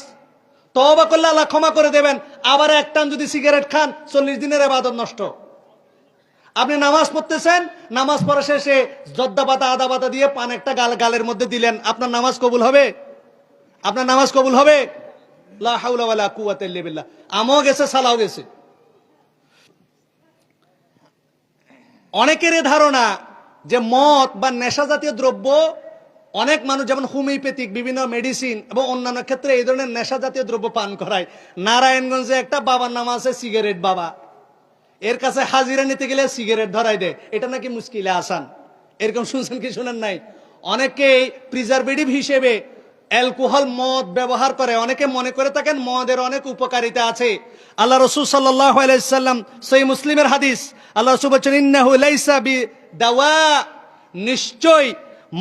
তওবা করলে আল্লাহ ক্ষমা করে দেবেন। আবার এক টান যদি সিগারেট খান 40 দিনের ইবাদত নষ্ট। আপনি নামাজ পড়তেছেন, নামাজ পড়া শেষে জর্দা পাতা, আদা পাতা দিয়ে পান একটা গালের মধ্যে দিলেন, আপনার নামাজ কবুল হবে? আপনার নামাজ কবুল হবে? লা হাওলা ওয়ালা কুওয়াতা ইল্লা বিল্লাহ। আমও গেছে, সালাও গেছে। অনেকের ধারণা যে মদ বা নেশা জাতীয় দ্রব্য, অনেক মানুষ যেমন হোমিওপ্যাথিক বিভিন্ন মেডিসিন এবং অন্যান্য ক্ষেত্রে এই ধরনের নেশা জাতীয় দ্রব্য পান করায়। নারায়ণগঞ্জে একটা বাবার নাম আছে সিগারেট বাবা, এর কাছে হাজিরা নিতে গেলে সিগারেট ধরাই দেয়, এটা নাকি মুশকিলে আসান। এরকম শুনছেন কি শুনেন নাই? অনেকেই প্রিজারভেটিভ হিসেবে অ্যালকোহল, মদ ব্যবহার করে। অনেকে মনে করে থাকেন মদের অনেক উপকারিতা আছে। আল্লাহ রাসূল সাল্লাল্লাহু আলাইহি সাল্লাম, সহিহ মুসলিমের হাদিস, আল্লাহ রাসূল বলেন ইন্নাহু লাইসা বিদাওয়া, নিশ্চয়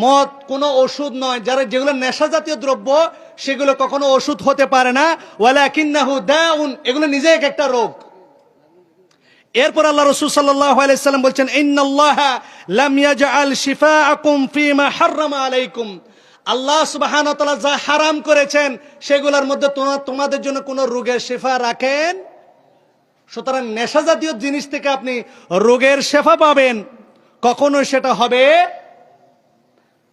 মদ কোনো ওষুধ নয়। যেগুলো নেশা জাতীয় দ্রব্য সেগুলো কখনো ওষুধ হতে পারে না। ওয়ালাকিন্নাহু দাউন, এগুলো নিজে এক একটা রোগ। এরপর আল্লাহ রাসূল সাল্লাল্লাহু আলাইহি সাল্লাম বলছেন ইন্নাল্লাহা লাম ইয়াজআল শিফাআকুম ফীমা হাররামা আলাইকুম, আল্লাহ সুবহানাহু ওয়া তাআলা যা হারাম করেছেন সেগুলোর মধ্যে তোমাদের জন্য কোনো রোগের শিফা রাখেন। সুতরাং নেশা জাতীয় জিনিস থেকে আপনি রোগের শিফা পাবেন, কখনো সেটা হবে।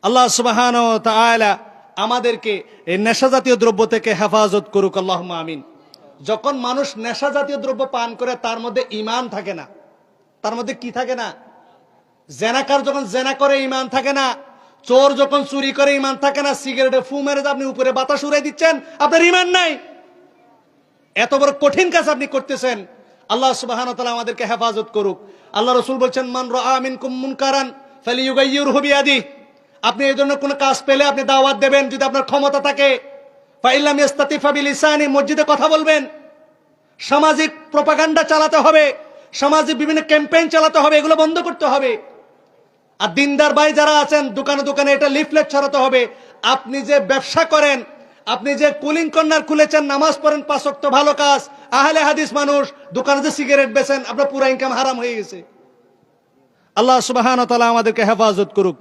আল্লাহ সুবহানাহু ওয়া তাআলা আমাদেরকে এই নেশা জাতীয় দ্রব্য থেকে হেফাজত করুক, আল্লাহুম্মা আমিন। যখন মানুষ নেশা জাতীয় দ্রব্য পান করে তার মধ্যে ঈমান থাকে না। তার মধ্যে কি থাকে না? জেনাকার যখন জেনা করে ঈমান থাকে না, চোর যখন চুরি করে ঈমান থাকে না, সিগারেটে ফু মেরে আপনি উপরে বাতাস উড়াই দিচ্ছেন, আপনার ঈমান নাই। এত বড় কঠিন কাজ আপনি করতেছেন। আল্লাহ সুবহানাহু ওয়া তাআলা আমাদেরকে হেফাজত করুক। আল্লাহ রাসূল বলেছেন মান রাআ মিনকুম মুনকারান ফালিয়ুগাইয়িরহু বিয়াদিহি, আপনি এই ধরনের কোনো কাজ পেলে আপনি দাওয়াত দেবেন যদি আপনার ক্ষমতা থাকে। ফাইল্লাম ইস্তাতি ফাবিলিসানি, মসজিদে কথা বলবেন। সামাজিক প্রপাগান্ডা চালাতে হবে, সামাজিক বিভিন্ন ক্যাম্পেইন চালাতে হবে, এগুলো বন্ধ করতে হবে। আর দিনদার ভাই যারা আছেন দোকানে দোকানে এটা লিফলেট ছড়াতে হবে। আপনি যে ব্যবসা করেন, আপনি যে কুলিং কর্নার খুলেছেন, নামাজ পড়েন 5 ওয়াক্ত, ভালো কাজ। আহলে হাদিস মানুষ, দোকানে যে সিগারেট বেচেন, আপনার পুরো ইনকাম হারাম হয়ে গেছে। আল্লাহ সুবহানাহু ওয়া তাআলা আমাদেরকে হেফাজত করুক।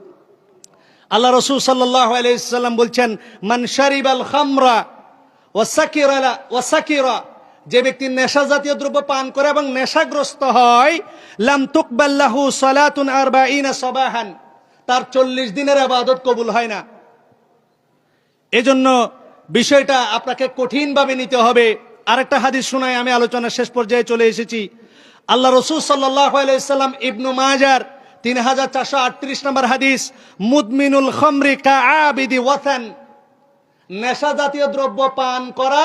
আল্লাহ রাসূল সাল্লাল্লাহু আলাইহি সাল্লাম বলছেন মান শারিবাল খামরা ওয়া সাকিরা, যে ব্যক্তি নেশা জাতীয় দ্রব্য পান করে এবং নেশাগ্রস্ত হয়, লাম তুকবাল লাহু সালাতুন 40 সাবাহান, তার 40 দিনের ইবাদত কবুল হয় না। এজন্য বিষয়টা আপনাকে কঠিনভাবে নিতে হবে। আরেকটা হাদিস শোনাই, আমি আলোচনার শেষ পর্যায়ে চলে এসেছি। আল্লাহ রাসূল সাল্লাল্লাহু আলাইহি সাল্লাম ইবনু মাজার 3438 নম্বর হাদিস, মুদমিনুল খামরি কাআবিদি ওয়াথান, নেশা জাতীয় দ্রব্য পান করা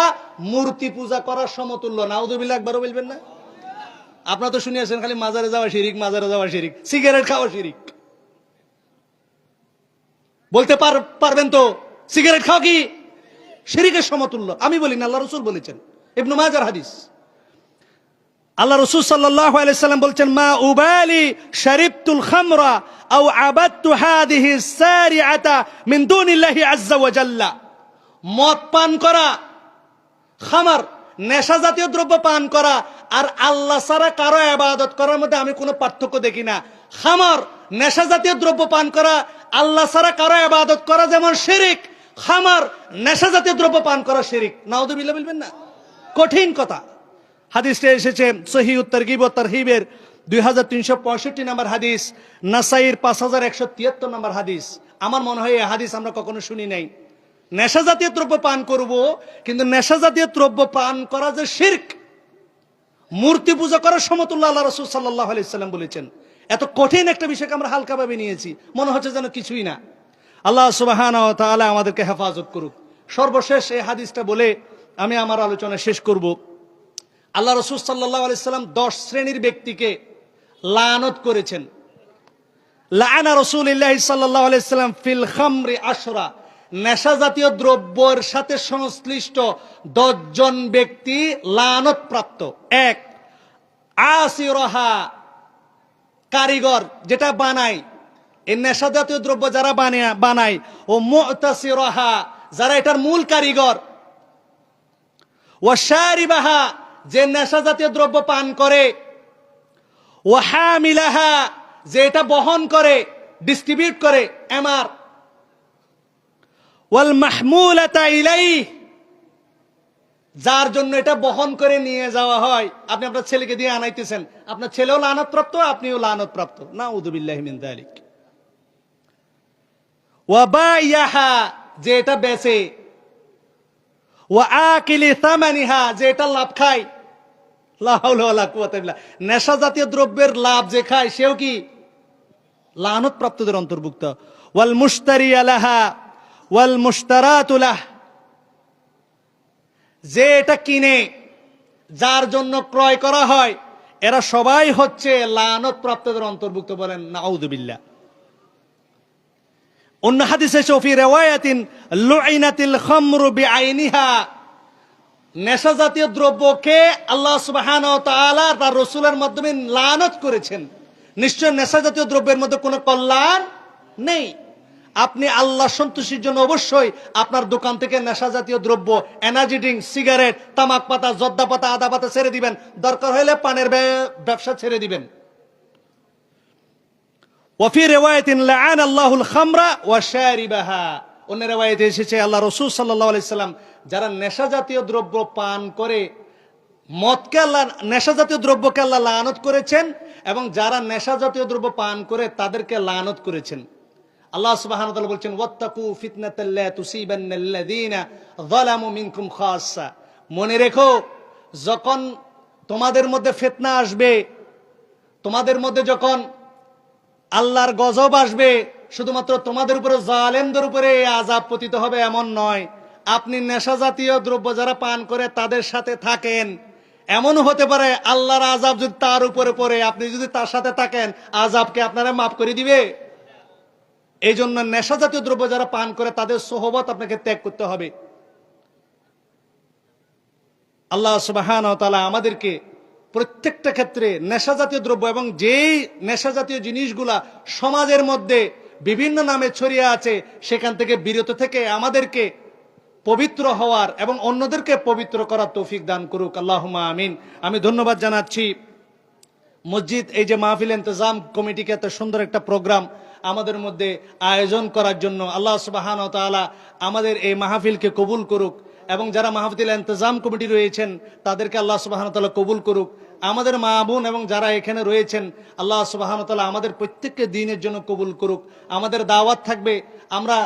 মূর্তি পূজা করার সমতুল্য। নাউযুবিল্লাহ, একবারও বলবেন না? আপনারা তো শুনিয়েছেন খালি মাজারে যাওয়া শিরিক, মাজারে যাওয়া শিরিক, সিগারেট খাওয়া শিরিক। বলতে পারবেন তো সিগারেট খাওয়া কি শিরিকের সমতুল্য? আমি বলি না, আল্লাহ রাসূল বলেছেন, ইবনু মাজার হাদিস। আল্লাহ রাসূল সাল্লাল্লাহু আলাইহি সাল্লাম বলছেন মা উবালি শারিবতুল খামরা আও আবাদতু হাদিহি সারিআতা মিন দুনিল্লাহি আযজা ওয়া জাল্লা, মদ পান করা, খামার, নেশা জাতীয় দ্রব্য পান করা আর আল্লাহ ছাড়া কারো ইবাদত করার মধ্যে আমি কোনো পার্থক্য দেখি না। খামার, নেশা জাতীয় দ্রব্য পান করা, আল্লাহ ছাড়া কারো ইবাদত করা যেমন শিরিক, খামার, নেশা জাতীয় দ্রব্য পান করা শিরিক। নাউযুবিল্লাহ বলবেন না? কঠিন কথা। হাদিসটা এসেছে সহিহ তারগিব ওয়া তারহিবের 2365 নম্বর হাদিস, নাসাইর 5173 নম্বর হাদিস। আমার মনে হয় এই হাদিস আমরা কখনো শুনি নাই। নেশা জাতীয় দ্রব্য পান করব, কিন্তু নেশা জাতীয় দ্রব্য পান করা যে শিরক, মূর্তি পূজা করার সমতুল্য আল্লাহ রাসূল সাল্লাল্লাহু আলাইহি সাল্লাম বলেছেন। এত কঠিন একটা বিষয়কে আমরা হালকাভাবে নিয়েছি, মনে হচ্ছে যেন কিছুই না। আল্লাহ সুবহানাহু ওয়া তাআলা আমাদেরকে হেফাজত করুক। সর্বশেষ এই হাদিসটা বলে আমি আমার আলোচনা শেষ করব। আল্লাহ রাসূল সাল্লাল্লাহু আলাইহি সাল্লাম 10 শ্রেণীর ব্যক্তিকে লানত করেছেন। লাআনা রাসূলুল্লাহ সাল্লাল্লাহু আলাইহি সাল্লাম ফিল খামরি 10, নেশা জাতীয় দ্রব্যের সাথে সংশ্লিষ্ট 10 জন ব্যক্তি লানত প্রাপ্ত। 1, আসিরহা, কারিগর যেটা বানায়, এই নেশা জাতীয় দ্রব্য যারা বানায়, ও মুতাসিরহা, যারা এটার মূল কারিগর, ওয়াশারিবাহা, যে নেশা জাতীয় দ্রব্য পান করে, ওয়াহামিলাহা, যে এটা বহন করে, ডিস্ট্রিবিউট করে, এমআর, ওয়াল মাহমুলাতা ইলাইহি, যার জন্য এটা বহন করে নিয়ে যাওয়া হয়। আপনি আপনার ছেলেকে দিয়ে আনাইতেছেন, আপনার ছেলেও লানতপ্রাপ্ত, আপনিও লানতপ্রাপ্ত, নাউযুবিল্লাহি মিন যালিক। ওয়া বাইয়াহা, যে এটা বেচে, ওয়া আকিলি সামানিহা, যে এটা লাভ খায়, লা হাওলা ওয়ালা কুওয়াতা ইল্লা বিল্লাহ। নেশা জাতীয় দ্রব্যের লাভ যে খায় সেও কি লানতপ্রাপ্তদের অন্তর্ভুক্ত। ওয়াল মুশতারি আলাহা ওয়াল মুশতারাতু লাহ, যে এটা কিনে, যার জন্য ক্রয় করা হয়, এরা সবাই হচ্ছে লানতপ্রাপ্তদের অন্তর্ভুক্ত। বলেন নাউযুবিল্লাহ। অন্য হাদিসে ফি রিওয়ায়াতিন লুইনাতিল খামরু বিআইনিহা, নেশা জাতীয় দ্রব্যকে আল্লাহ সুবহানাহু ওয়া তাআলা তার রাসূলের মাধ্যমে লানত করেছেন। নিশ্চয় নেশা জাতীয় দ্রব্যের মধ্যে কোনো কল্যাণ নেই। আপনি আল্লাহ সন্তুষ্টির জন্য অবশ্যই আপনার দোকান থেকে নেশা জাতীয় দ্রব্য, এনার্জি ড্রিঙ্ক, সিগারেট, তামাক পাতা, জর্দা পাতা, আদা পাতা ছেড়ে দিবেন, দরকার হলে পানের ব্যবসা ছেড়ে দিবেন। ওয়াফি রিওয়ায়াতিন লাআনা আল্লাহুল খামরা ওয়া শারিবাহা, অন্য রিওয়ায়াতে এসেছে আল্লাহ রাসূল সাল্লাল্লাহু আলাইহি সাল্লাম যারা নেশা জাতীয় দ্রব্য পান করে, মদকে আল্লাহ, নেশা জাতীয় দ্রব্যকে আল্লাহ লানত করেছেন, এবং যারা নেশা জাতীয় দ্রব্য পান করে তাদেরকে লানত করেছেন। আল্লাহ সুবহানাহু ওয়া তাআলা বলছেন ওয়াত্তাকু ফিতনাতাল লা তুসিবান্নাল্লাযীনা যালামু মিনকুম খাসসা, মনে রেখো যখন তোমাদের মধ্যে ফিতনা আসবে, তোমাদের মধ্যে যখন আল্লাহর গজব আসবে, শুধুমাত্র তোমাদের উপরে, জালেমদের উপরে আযাব পতিত হবে এমন নয়। আপনি নেশা জাতীয় দ্রব্য যারা পান করে তাদের সাথে থাকেন, এমন হতে পারে আল্লাহর আযাব যদি তার উপরে পড়ে, আপনি যদি তার সাথে থাকেন, আযাবকে আপনারা মাফ করে দিবে? এই জন্য নেশা জাতীয় দ্রব্য যারা পান করে তাদের সোহবত আপনাকে ত্যাগ করতে হবে। আল্লাহ সুবহানাহু ওয়া তাআলা আমাদেরকে প্রত্যেকটা ক্ষেত্রে নেশা জাতীয় দ্রব্য এবং যেই নেশা জাতীয় জিনিসগুলা সমাজের মধ্যে বিভিন্ন নামে ছড়িয়ে আছে সেখান থেকে বিরত থেকে আমাদেরকে পবিত্র হওয়ার এবং অন্যদেরকে পবিত্র করার তৌফিক দান করুক, আল্লাহুম্মা আমিন। আমি ধন্যবাদ জানাচ্ছি মসজিদ এই যে মাহফিল ইন্তজাম কমিটিকে এত সুন্দর একটা প্রোগ্রাম আমাদের মধ্যে আয়োজন করার জন্য। আল্লাহ সুবহানাহু ওয়া তাআলা আমাদের এই মাহফিলকে কবুল করুক, এবং যারা মাহফিল ইন্তজাম কমিটি রয়েছেন তাদেরকে আল্লাহ সুবহানাহু ওয়া তাআলা কবুল করুক। আমাদের মা বোন এবং যারা এখানে রয়েছেন আল্লাহ সুবহানাহু ওয়া তাআলা আমাদের প্রত্যেককে দ্বীনের জন্য কবুল করুক। আমাদের দাওয়াত থাকবে, আমরা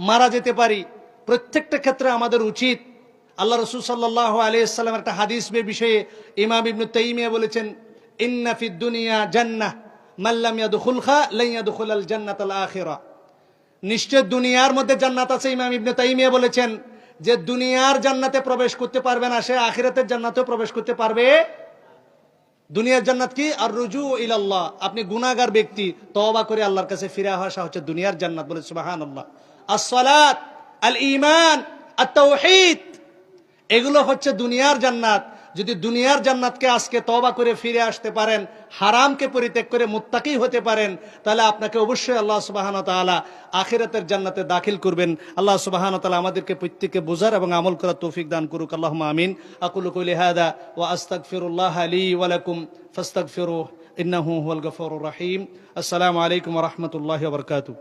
মারা যেতে পারি, প্রত্যেকটা ক্ষেত্রে আমাদের উচিত, আল্লাহ রাসূল সাল্লাল্লাহু আলাইহি ওয়াসাল্লামের একটা হাদিস বিষয়ে ইমাম ইবনে তাইমিয়া বলেছেন, ইন্না ফিদ দুনিয়া জান্নাহ মান লাম ইয়াদখুলহা লা ইয়াদখুলাল জান্নাতাল আখিরা, নিশ্চয় দুনিয়ার মধ্যে জান্নাত আছে। ইমাম ইবনে তাইমিয়া বলেছেন যে দুনিয়ার জান্নাতে প্রবেশ করতে পারবে না, সে আখিরাতের জান্নাতেও প্রবেশ করতে পারবে। দুনিয়ার জান্নাত কি? আর রুজু ইলাল্লাহ, আপনি গুনাহগার ব্যক্তি, তওবা করে আল্লাহর কাছে ফিরে আসা হচ্ছে দুনিয়ার জান্নাত। বলে সুবহানাল্লাহ। as-সালাত, আল ঈমান, আত-তাওহীদ, এগুলো হচ্ছে দুনিয়ার জান্নাত। যদি দুনিয়ার জান্নাতকে আজকে তওবা করে ফিরে আসতে পারেন, হারামকে পরিত্যাগ করে মুত্তাকি হতে পারেন, তাহলে আপনাকে অবশ্যই আল্লাহ সুবহানাহু ওয়া তাআলা আখিরাতের জান্নাতে দাখিল করবেন। আল্লাহ সুবহানাহু ওয়া তাআলা আমাদেরকে প্রত্যেককে বোঝার এবং আমল করার তৌফিক দান করুক, আল্লাহুম্মা আমিন। আকুলু কওলি হাযা ওয়া আস্তাগফিরুল্লাহ লি ওয়া লাকুম ফাস্তাগফিরুহু ইন্নাহু হুয়াল গফুরুর রহিম। আসসালামু আলাইকুম ওয়া রাহমাতুল্লাহি ওয়া বারাকাতুহু।